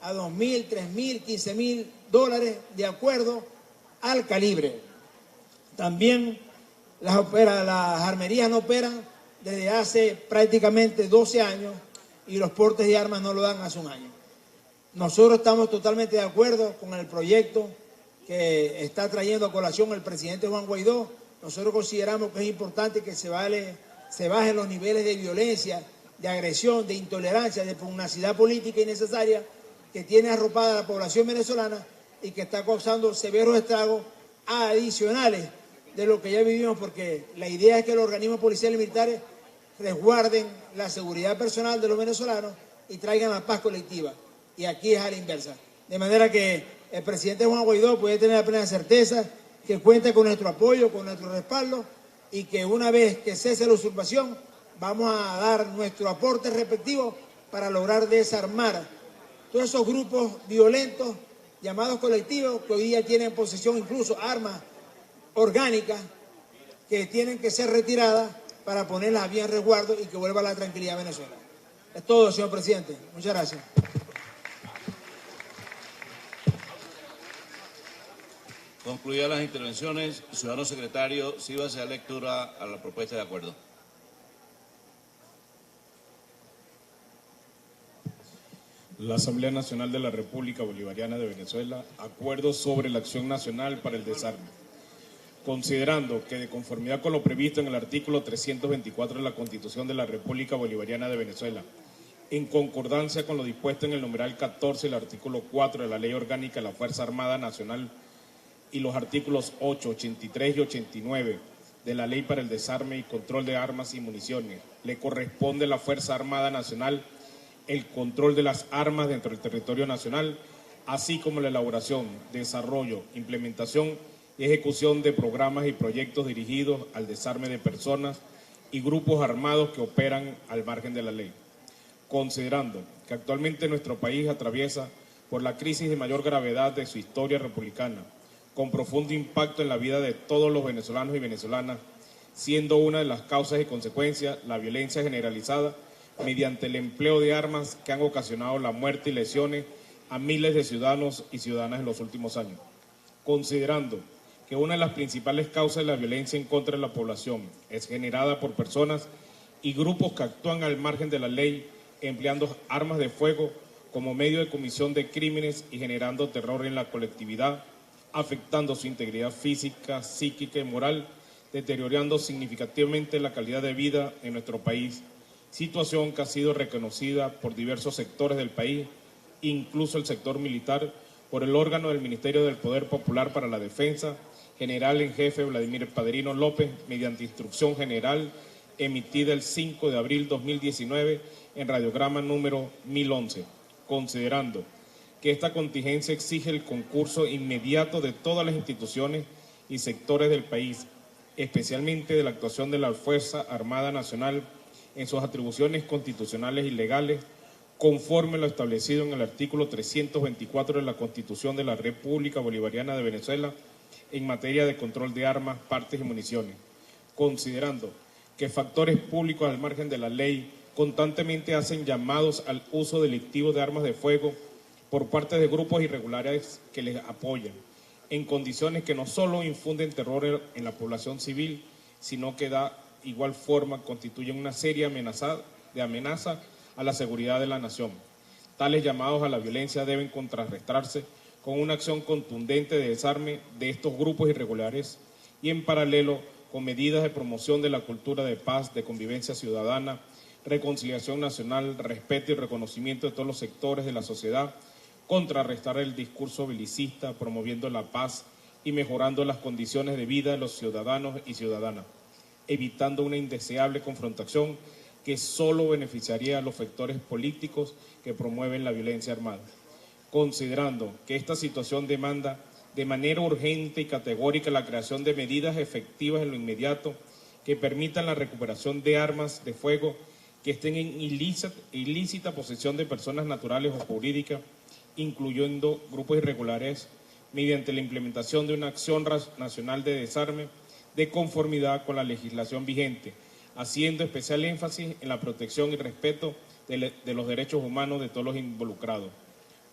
a 2.000, 3.000, 15.000 dólares de acuerdo al calibre. También las armerías no operan desde hace prácticamente 12 años y los portes de armas no lo dan hace un año. Nosotros estamos totalmente de acuerdo con el proyecto que está trayendo a colación el presidente Juan Guaidó. Nosotros consideramos que es importante que se bajen los niveles de violencia, de agresión, de intolerancia, de pugnacidad política innecesaria que tiene arropada a la población venezolana y que está causando severos estragos adicionales de lo que ya vivimos, porque la idea es que los organismos policiales y militares resguarden la seguridad personal de los venezolanos y traigan la paz colectiva. Y aquí es a la inversa. De manera que el presidente Juan Guaidó puede tener la plena certeza que cuenta con nuestro apoyo, con nuestro respaldo, y que una vez que cese la usurpación vamos a dar nuestro aporte respectivo para lograr desarmar todos esos grupos violentos llamados colectivos que hoy día tienen en posesión incluso armas orgánicas que tienen que ser retiradas para ponerlas bien en resguardo y que vuelva la tranquilidad a Venezuela. Es todo, señor presidente. Muchas gracias. Concluidas las intervenciones, ciudadano secretario, sírvase a lectura a la propuesta de acuerdo. La Asamblea Nacional de la República Bolivariana de Venezuela, acuerdo sobre la acción nacional para el desarme. considerando que de conformidad con lo previsto en el artículo 324 de la Constitución de la República Bolivariana de Venezuela, en concordancia con lo dispuesto en el numeral 14 del artículo 4 de la Ley Orgánica de la Fuerza Armada Nacional y los artículos 8, 83 y 89 de la Ley para el Desarme y Control de Armas y Municiones, le corresponde a la Fuerza Armada Nacional el control de las armas dentro del territorio nacional, así como la elaboración, desarrollo, implementación y ejecución de programas y proyectos dirigidos al desarme de personas y grupos armados que operan al margen de la ley. Considerando que actualmente nuestro país atraviesa por la crisis de mayor gravedad de su historia republicana, con profundo impacto en la vida de todos los venezolanos y venezolanas, siendo una de las causas y consecuencias la violencia generalizada mediante el empleo de armas que han ocasionado la muerte y lesiones a miles de ciudadanos y ciudadanas en los últimos años. Considerando que una de las principales causas de la violencia en contra de la población es generada por personas y grupos que actúan al margen de la ley empleando armas de fuego como medio de comisión de crímenes y generando terror en la colectividad, afectando su integridad física, psíquica y moral, deteriorando significativamente la calidad de vida en nuestro país, situación que ha sido reconocida por diversos sectores del país, incluso el sector militar, por el órgano del Ministerio del Poder Popular para la Defensa, general en jefe Vladimir Padrino López, mediante instrucción general emitida el 5 de abril 2019 en radiograma número 1011, considerando que esta contingencia exige el concurso inmediato de todas las instituciones y sectores del país, especialmente de la actuación de la Fuerza Armada Nacional en sus atribuciones constitucionales y legales, conforme a lo establecido en el artículo 324 de la Constitución de la República Bolivariana de Venezuela en materia de control de armas, partes y municiones, considerando que factores públicos al margen de la ley constantemente hacen llamados al uso delictivo de armas de fuego por parte de grupos irregulares que les apoyan, en condiciones que no solo infunden terror en la población civil, sino que da igual forma constituyen una seria amenaza a la seguridad de la nación. Tales llamados a la violencia deben contrarrestarse con una acción contundente de desarme de estos grupos irregulares y en paralelo con medidas de promoción de la cultura de paz, de convivencia ciudadana, reconciliación nacional, respeto y reconocimiento de todos los sectores de la sociedad, contrarrestar el discurso belicista, promoviendo la paz y mejorando las condiciones de vida de los ciudadanos y ciudadanas, evitando una indeseable confrontación que solo beneficiaría a los factores políticos que promueven la violencia armada. Considerando que esta situación demanda de manera urgente y categórica la creación de medidas efectivas en lo inmediato que permitan la recuperación de armas de fuego que estén en ilícita posesión de personas naturales o jurídicas, incluyendo grupos irregulares, mediante la implementación de una acción nacional de desarme de conformidad con la legislación vigente, haciendo especial énfasis en la protección y respeto de los derechos humanos de todos los involucrados,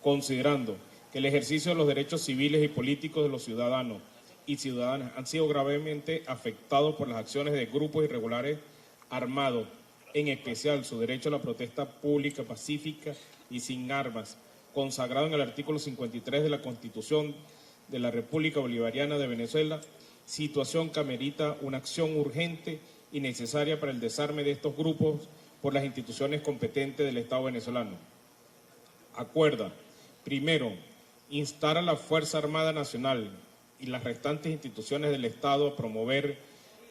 considerando que el ejercicio de los derechos civiles y políticos de los ciudadanos y ciudadanas han sido gravemente afectados por las acciones de grupos irregulares armados, en especial su derecho a la protesta pública, pacífica y sin armas, consagrado en el artículo 53 de la Constitución de la República Bolivariana de Venezuela, situación que amerita una acción urgente y necesaria para el desarme de estos grupos por las instituciones competentes del Estado venezolano. Acuerda, primero, instar a la Fuerza Armada Nacional y las restantes instituciones del Estado a promover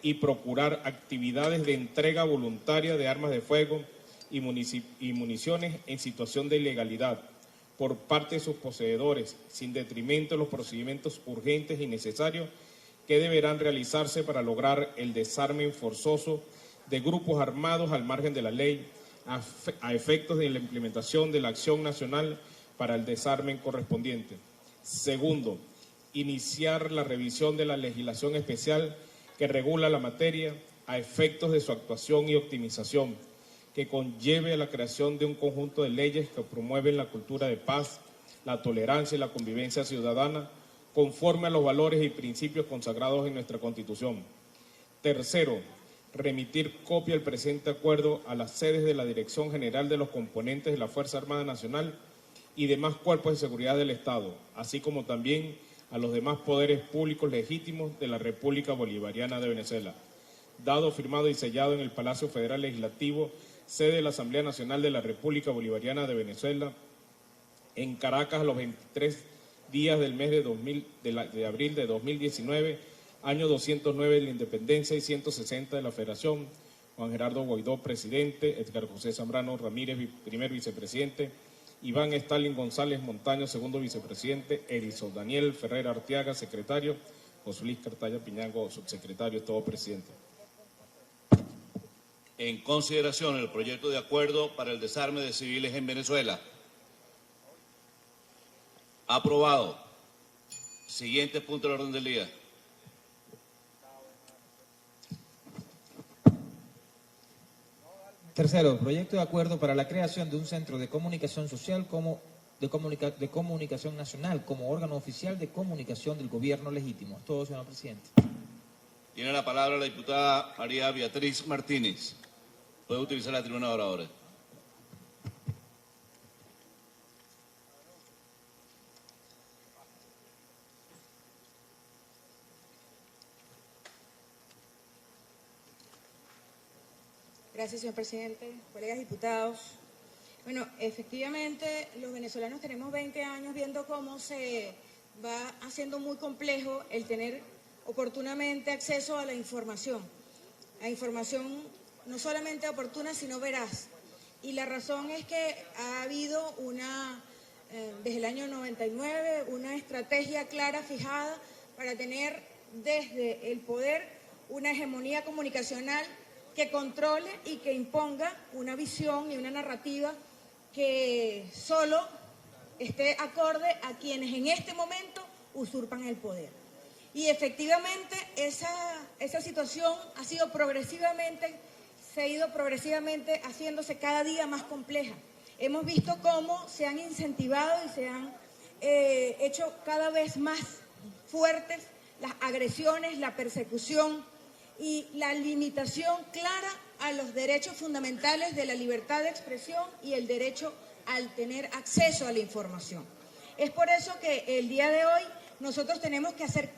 y procurar actividades de entrega voluntaria de armas de fuego y municiones en situación de ilegalidad por parte de sus poseedores, sin detrimento de los procedimientos urgentes y necesarios que deberán realizarse para lograr el desarme forzoso de grupos armados al margen de la ley, a efectos de la implementación de la acción nacional para el desarme correspondiente. Segundo, iniciar la revisión de la legislación especial que regula la materia a efectos de su actuación y optimización, que conlleve a la creación de un conjunto de leyes que promueven la cultura de paz, la tolerancia y la convivencia ciudadana, conforme a los valores y principios consagrados en nuestra Constitución. Tercero, remitir copia del presente acuerdo a las sedes de la Dirección General de los componentes de la Fuerza Armada Nacional y demás cuerpos de seguridad del Estado, así como también a los demás poderes públicos legítimos de la República Bolivariana de Venezuela. Dado, firmado y sellado en el Palacio Federal Legislativo, sede de la Asamblea Nacional de la República Bolivariana de Venezuela, en Caracas, a los 23 días del mes de abril de 2019, año 209 de la Independencia y 160 de la Federación. Juan Gerardo Guaidó, presidente; Edgar José Zambrano Ramírez, primer vicepresidente; Iván Stalin González Montaño, segundo vicepresidente; Edison Daniel Ferrer Arteaga, secretario; José Luis Cartaya Piñango, subsecretario, todo presidente. En consideración el proyecto de acuerdo para el desarme de civiles en Venezuela. Aprobado. Siguiente punto del orden del día. Tercero, proyecto de acuerdo para la creación de un centro de comunicación social de comunicación nacional como órgano oficial de comunicación del gobierno legítimo. Todo, señor presidente. Tiene la palabra la diputada María Beatriz Martínez. Puede utilizar la tribuna de oradores. Gracias, señor presidente, colegas diputados. Bueno, efectivamente, los venezolanos tenemos 20 años viendo cómo se va haciendo muy complejo el tener oportunamente acceso a la información no solamente oportuna, sino veraz. Y la razón es que ha habido desde el año 99, una estrategia clara fijada para tener desde el poder una hegemonía comunicacional que controle y que imponga una visión y una narrativa que solo esté acorde a quienes en este momento usurpan el poder. Y efectivamente esa situación se ha ido progresivamente haciéndose cada día más compleja. Hemos visto cómo se han incentivado y se han hecho cada vez más fuertes las agresiones, la persecución y la limitación clara a los derechos fundamentales de la libertad de expresión y el derecho al tener acceso a la información. Es por eso que el día de hoy nosotros tenemos que hacer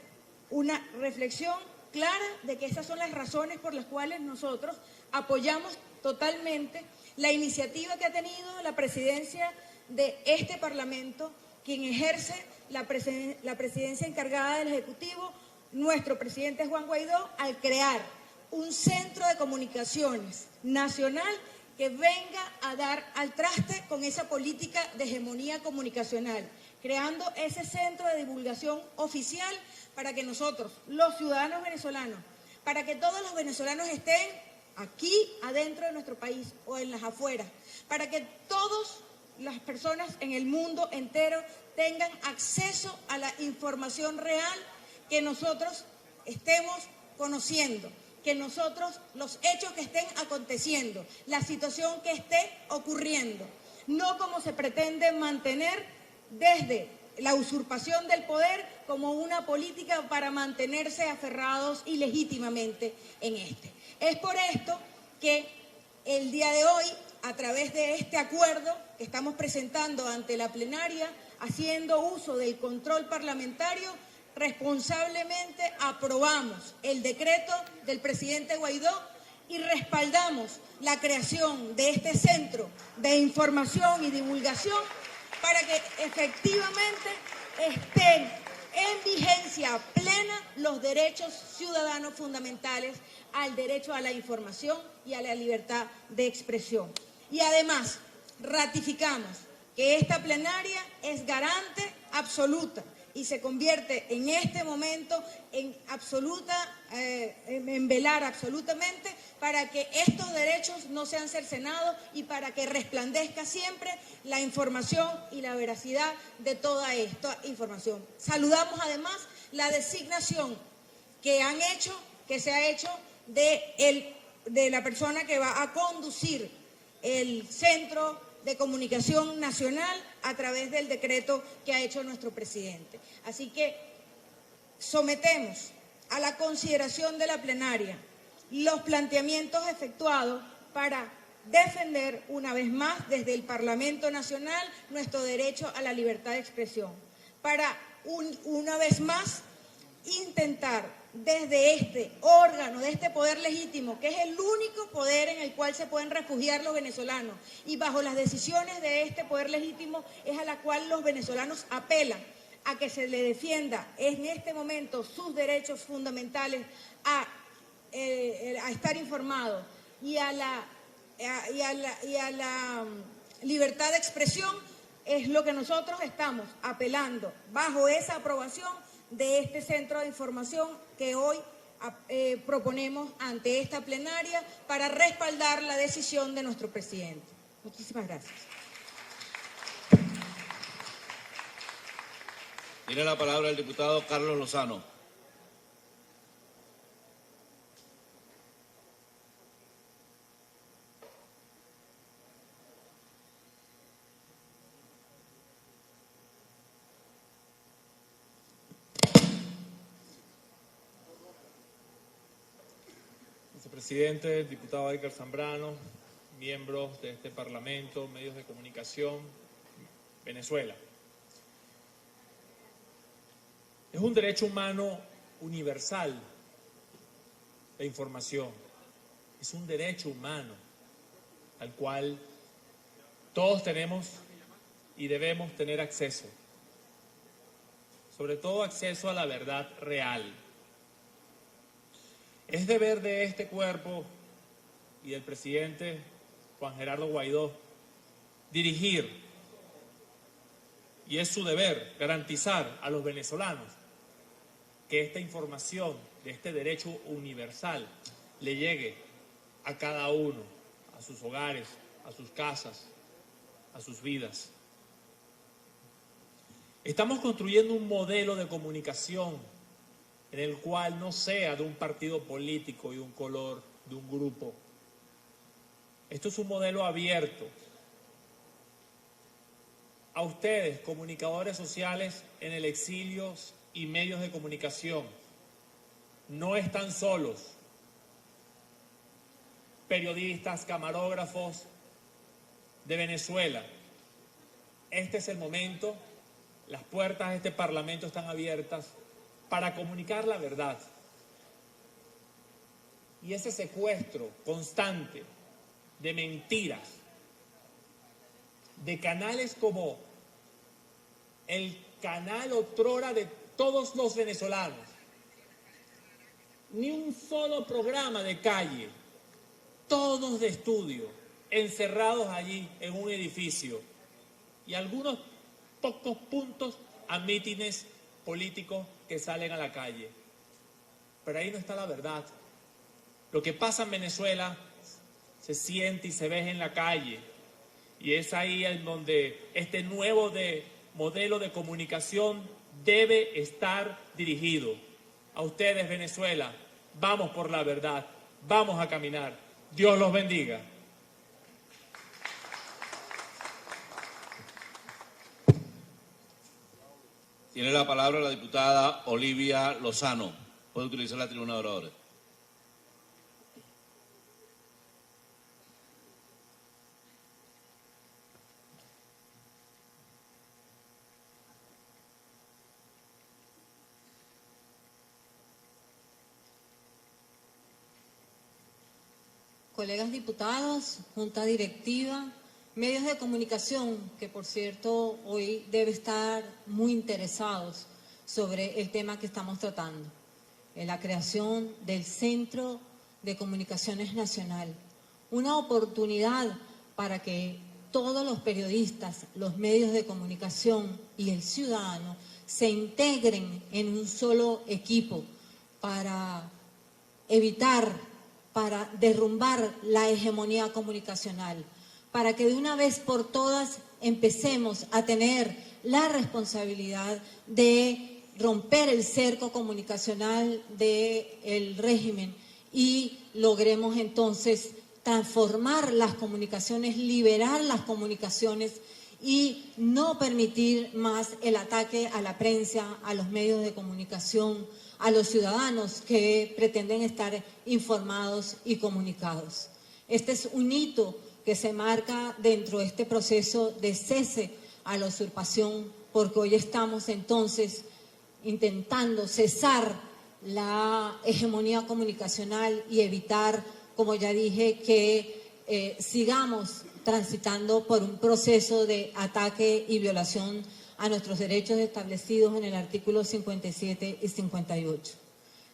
una reflexión clara de que esas son las razones por las cuales nosotros apoyamos totalmente la iniciativa que ha tenido la presidencia de este Parlamento, quien ejerce la presidencia encargada del Ejecutivo, nuestro presidente Juan Guaidó, al crear un centro de comunicaciones nacional que venga a dar al traste con esa política de hegemonía comunicacional, creando ese centro de divulgación oficial para que nosotros, los ciudadanos venezolanos, para que todos los venezolanos estén aquí adentro de nuestro país o en las afueras, para que todas las personas en el mundo entero tengan acceso a la información real que nosotros estemos conociendo, que nosotros, los hechos que estén aconteciendo, la situación que esté ocurriendo, no como se pretende mantener desde la usurpación del poder como una política para mantenerse aferrados ilegítimamente en este. Es por esto que el día de hoy, a través de este acuerdo que estamos presentando ante la plenaria, haciendo uso del control parlamentario, responsablemente aprobamos el decreto del presidente Guaidó y respaldamos la creación de este centro de información y divulgación para que efectivamente estén en vigencia plena los derechos ciudadanos fundamentales al derecho a la información y a la libertad de expresión. Y además ratificamos que esta plenaria es garante absoluta y se convierte en este momento en velar absolutamente para que estos derechos no sean cercenados y para que resplandezca siempre la información y la veracidad de toda esta información. Saludamos además la designación que se ha hecho de la persona que va a conducir el Centro de Comunicación Nacional a través del decreto que ha hecho nuestro presidente. Así que sometemos a la consideración de la plenaria los planteamientos efectuados para defender una vez más desde el Parlamento Nacional nuestro derecho a la libertad de expresión, para una vez más intentar desde este órgano, de este poder legítimo, que es el único poder en el cual se pueden refugiar los venezolanos, y bajo las decisiones de este poder legítimo es a la cual los venezolanos apelan a que se le defienda en este momento sus derechos fundamentales a estar informados y a la libertad de expresión, es lo que nosotros estamos apelando bajo esa aprobación de este centro de información que hoy proponemos ante esta plenaria para respaldar la decisión de nuestro presidente. Muchísimas gracias. Tiene la palabra el diputado Carlos Lozano. Vicepresidente, diputado Edgar Zambrano, miembros de este Parlamento, medios de comunicación, Venezuela. Es un derecho humano universal la información. Es un derecho humano al cual todos tenemos y debemos tener acceso. Sobre todo acceso a la verdad real. Es deber de este cuerpo y del presidente Juan Gerardo Guaidó dirigir, y es su deber garantizar a los venezolanos que esta información de este derecho universal le llegue a cada uno, a sus hogares, a sus casas, a sus vidas. Estamos construyendo un modelo de comunicación en el cual no sea de un partido político y un color, de un grupo. Esto es un modelo abierto. A ustedes, comunicadores sociales en el exilio y medios de comunicación, no están solos. Periodistas, camarógrafos de Venezuela, este es el momento, las puertas de este Parlamento están abiertas para comunicar la verdad. Y ese secuestro constante de mentiras, de canales como el canal otrora de todos los venezolanos, ni un solo programa de calle, todos de estudio, encerrados allí en un edificio, y algunos pocos puntos a mítines políticos que salen a la calle. Pero ahí no está la verdad. Lo que pasa en Venezuela se siente y se ve en la calle, y es ahí en donde este nuevo modelo de comunicación debe estar dirigido. A ustedes, Venezuela, vamos por la verdad, vamos a caminar. Dios los bendiga. Tiene la palabra la diputada Olivia Lozano. Puede utilizar la tribuna de oradores. Colegas diputados, junta directiva, medios de comunicación, que por cierto hoy debe estar muy interesados sobre el tema que estamos tratando, la creación del Centro de Comunicaciones Nacional, una oportunidad para que todos los periodistas, los medios de comunicación y el ciudadano se integren en un solo equipo para evitar, para derrumbar la hegemonía comunicacional, para que de una vez por todas empecemos a tener la responsabilidad de romper el cerco comunicacional del régimen y logremos entonces transformar las comunicaciones, liberar las comunicaciones y no permitir más el ataque a la prensa, a los medios de comunicación, a los ciudadanos que pretenden estar informados y comunicados. Este es un hito que se marca dentro de este proceso de cese a la usurpación, porque hoy estamos entonces intentando cesar la hegemonía comunicacional y evitar, como ya dije, que sigamos transitando por un proceso de ataque y violación a nuestros derechos establecidos en el artículo 57 y 58.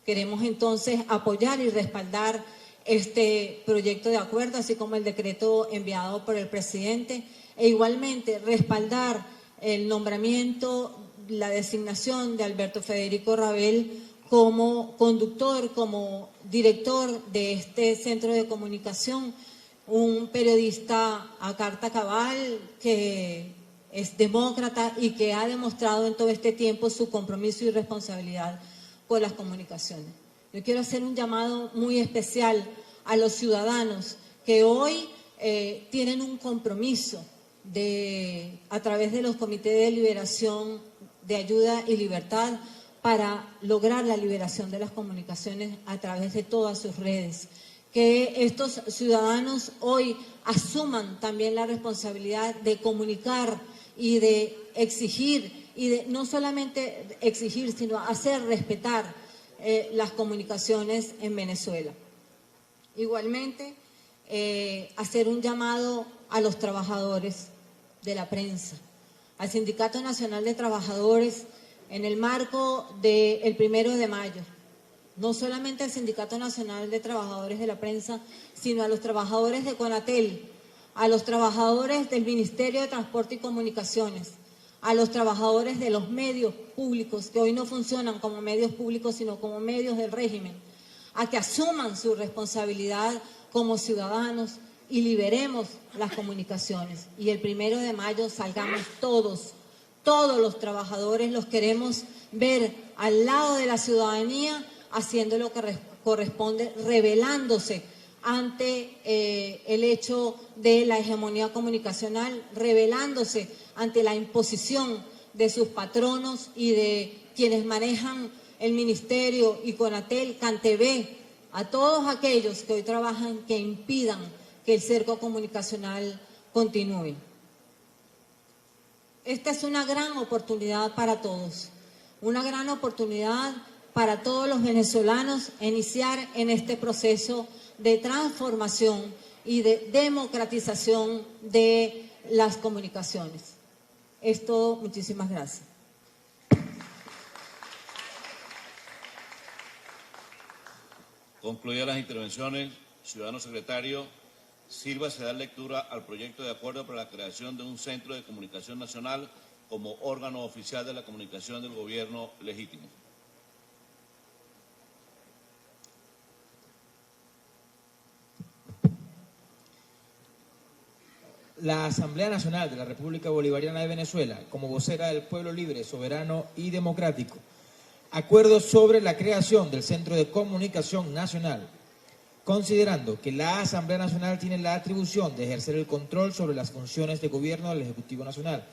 Queremos entonces apoyar y respaldar este proyecto de acuerdo, así como el decreto enviado por el presidente, e igualmente respaldar el nombramiento, la designación de Alberto Federico Rabel como conductor, como director de este centro de comunicación, un periodista a carta cabal que es demócrata y que ha demostrado en todo este tiempo su compromiso y responsabilidad con las comunicaciones. Yo quiero hacer un llamado muy especial a los ciudadanos que hoy tienen un compromiso a través de los comités de liberación, de ayuda y libertad, para lograr la liberación de las comunicaciones a través de todas sus redes. Que estos ciudadanos hoy asuman también la responsabilidad de comunicar y de exigir, y de no solamente exigir, sino hacer respetar las comunicaciones en Venezuela. Igualmente, hacer un llamado a los trabajadores de la prensa, al Sindicato Nacional de Trabajadores, en el marco del 1 de mayo, no solamente al Sindicato Nacional de Trabajadores de la Prensa, sino a los trabajadores de Conatel, a los trabajadores del Ministerio de Transporte y Comunicaciones, a los trabajadores de los medios públicos, que hoy no funcionan como medios públicos, sino como medios del régimen, a que asuman su responsabilidad como ciudadanos y liberemos las comunicaciones. Y el 1 de mayo salgamos todos los trabajadores, los queremos ver al lado de la ciudadanía, haciendo lo que corresponde, rebelándose ante el hecho de la hegemonía comunicacional, rebelándose ante la imposición de sus patronos y de quienes manejan el Ministerio y Conatel, CanTV, a todos aquellos que hoy trabajan que impidan que el cerco comunicacional continúe. Esta es una gran oportunidad para todos, una gran oportunidad para todos los venezolanos iniciar en este proceso de transformación y de democratización de las comunicaciones. Es todo, muchísimas gracias. Concluidas las intervenciones, ciudadano secretario, sírvase dar lectura al proyecto de acuerdo para la creación de un centro de comunicación nacional como órgano oficial de la comunicación del gobierno legítimo. La Asamblea Nacional de la República Bolivariana de Venezuela, como vocera del pueblo libre, soberano y democrático, acuerdo sobre la creación del Centro de Comunicación Nacional, considerando que la Asamblea Nacional tiene la atribución de ejercer el control sobre las funciones de gobierno del Ejecutivo Nacional,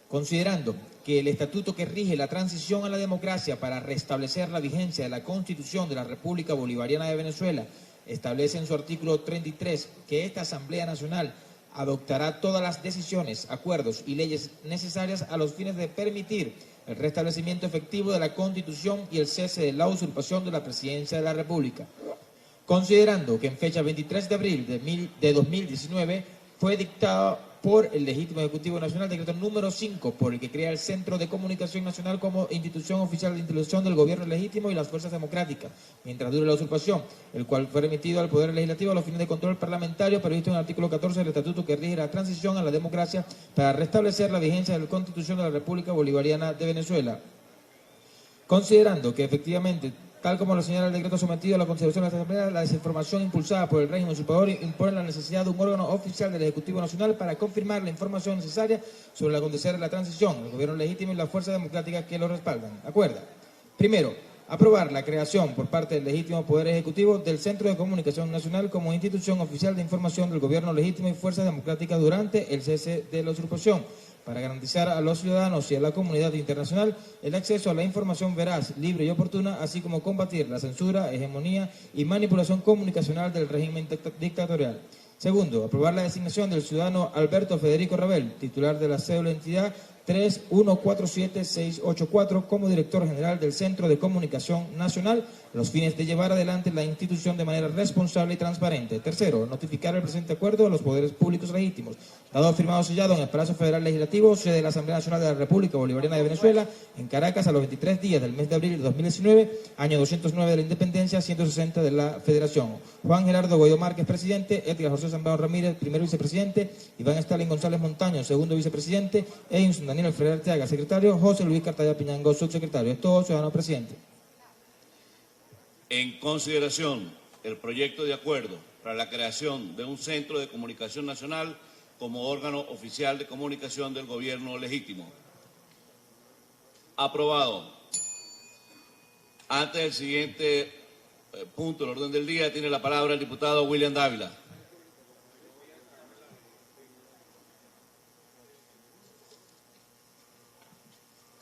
considerando que el estatuto que rige la transición a la democracia para restablecer la vigencia de la Constitución de la República Bolivariana de Venezuela establece en su artículo 33 que esta Asamblea Nacional adoptará todas las decisiones, acuerdos y leyes necesarias a los fines de permitir el restablecimiento efectivo de la Constitución y el cese de la usurpación de la Presidencia de la República. Considerando que en fecha 23 de abril de 2019 fue dictado por el Legítimo Ejecutivo Nacional decreto número 5, por el que crea el Centro de Comunicación Nacional como institución oficial de institución del gobierno legítimo y las fuerzas democráticas, mientras dure la usurpación, el cual fue remitido al Poder Legislativo a los fines de control parlamentario previsto en el artículo 14 del Estatuto que rige la transición a la democracia para restablecer la vigencia de la Constitución de la República Bolivariana de Venezuela. Considerando que efectivamente, tal como lo señala el decreto sometido a la consideración de esta Asamblea, la desinformación impulsada por el régimen usurpador impone la necesidad de un órgano oficial del Ejecutivo Nacional para confirmar la información necesaria sobre el acontecer de la transición, el gobierno legítimo y las fuerzas democráticas que lo respaldan. Acuerda. Primero, aprobar la creación por parte del legítimo Poder Ejecutivo del Centro de Comunicación Nacional como institución oficial de información del gobierno legítimo y fuerzas democráticas durante el cese de la usurpación, para garantizar a los ciudadanos y a la comunidad internacional el acceso a la información veraz, libre y oportuna, así como combatir la censura, hegemonía y manipulación comunicacional del régimen dictatorial. Segundo, aprobar la designación del ciudadano Alberto Federico Rabel, titular de la cédula de identidad 3147684 como director general del Centro de Comunicación Nacional, a los fines de llevar adelante la institución de manera responsable y transparente. Tercero, notificar el presente acuerdo a los poderes públicos legítimos. Dado firmado sellado en el Palacio Federal Legislativo, sede de la Asamblea Nacional de la República Bolivariana de Venezuela, en Caracas, a los 23 días del mes de abril de 2019, año 209 de la Independencia, 160 de la Federación. Juan Gerardo Guaidó Márquez, presidente; Edgar José Zambrano Ramírez, primero vicepresidente; Iván Stalin González Montaño, segundo vicepresidente; Edinson Daniel Alfredo Arteaga, secretario; José Luis Cartaya Piñango, subsecretario. Es todo, ciudadano presidente. En consideración, el proyecto de acuerdo para la creación de un Centro de Comunicación Nacional como órgano oficial de comunicación del gobierno legítimo. Aprobado. Antes del siguiente punto del orden del día, tiene la palabra el diputado William Dávila.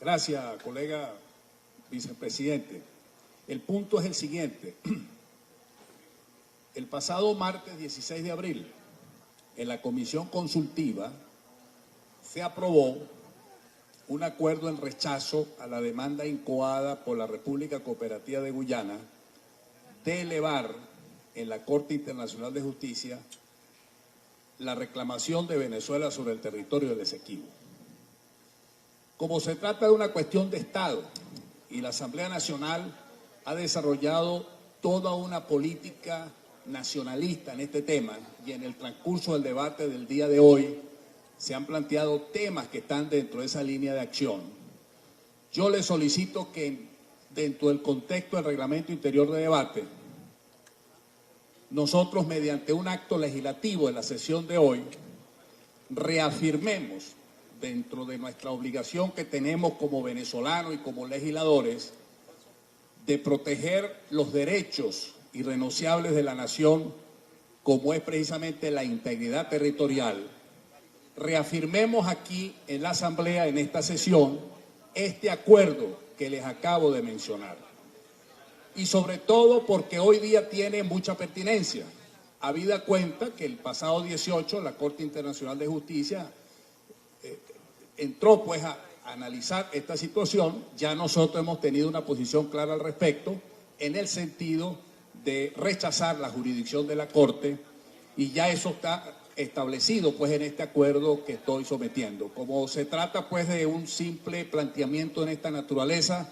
Gracias, colega vicepresidente. El punto es el siguiente. El pasado martes 16 de abril, en la comisión consultiva, se aprobó un acuerdo en rechazo a la demanda incoada por la República Cooperativa de Guyana de elevar en la Corte Internacional de Justicia la reclamación de Venezuela sobre el territorio del Esequibo. Como se trata de una cuestión de Estado y la Asamblea Nacional ha desarrollado toda una política nacionalista en este tema, y en el transcurso del debate del día de hoy se han planteado temas que están dentro de esa línea de acción, yo le solicito que dentro del contexto del reglamento interior de debate, nosotros mediante un acto legislativo en la sesión de hoy reafirmemos dentro de nuestra obligación que tenemos como venezolanos y como legisladores de proteger los derechos irrenunciables de la nación, como es precisamente la integridad territorial. Reafirmemos aquí en la Asamblea, en esta sesión, este acuerdo que les acabo de mencionar. Y sobre todo porque hoy día tiene mucha pertinencia, habida cuenta que el pasado 18 la Corte Internacional de Justicia entró pues a analizar esta situación. Ya nosotros hemos tenido una posición clara al respecto, en el sentido de rechazar la jurisdicción de la Corte, y ya eso está establecido pues en este acuerdo que estoy sometiendo. Como se trata pues de un simple planteamiento en esta naturaleza,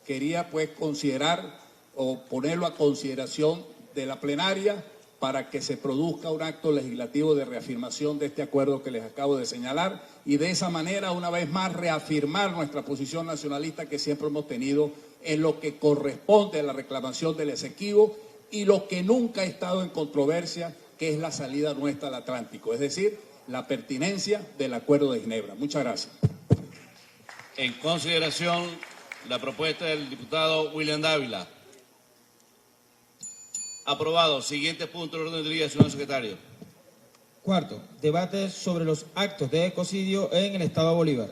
quería pues considerar o ponerlo a consideración de la plenaria para que se produzca un acto legislativo de reafirmación de este acuerdo que les acabo de señalar, y de esa manera una vez más reafirmar nuestra posición nacionalista que siempre hemos tenido en lo que corresponde a la reclamación del Esequibo y lo que nunca ha estado en controversia, que es la salida nuestra al Atlántico, es decir, la pertinencia del Acuerdo de Ginebra. Muchas gracias. En consideración, la propuesta del diputado William Dávila. Aprobado. Siguiente punto del orden del día, señor secretario. Cuarto, debate sobre los actos de ecocidio en el Estado Bolívar.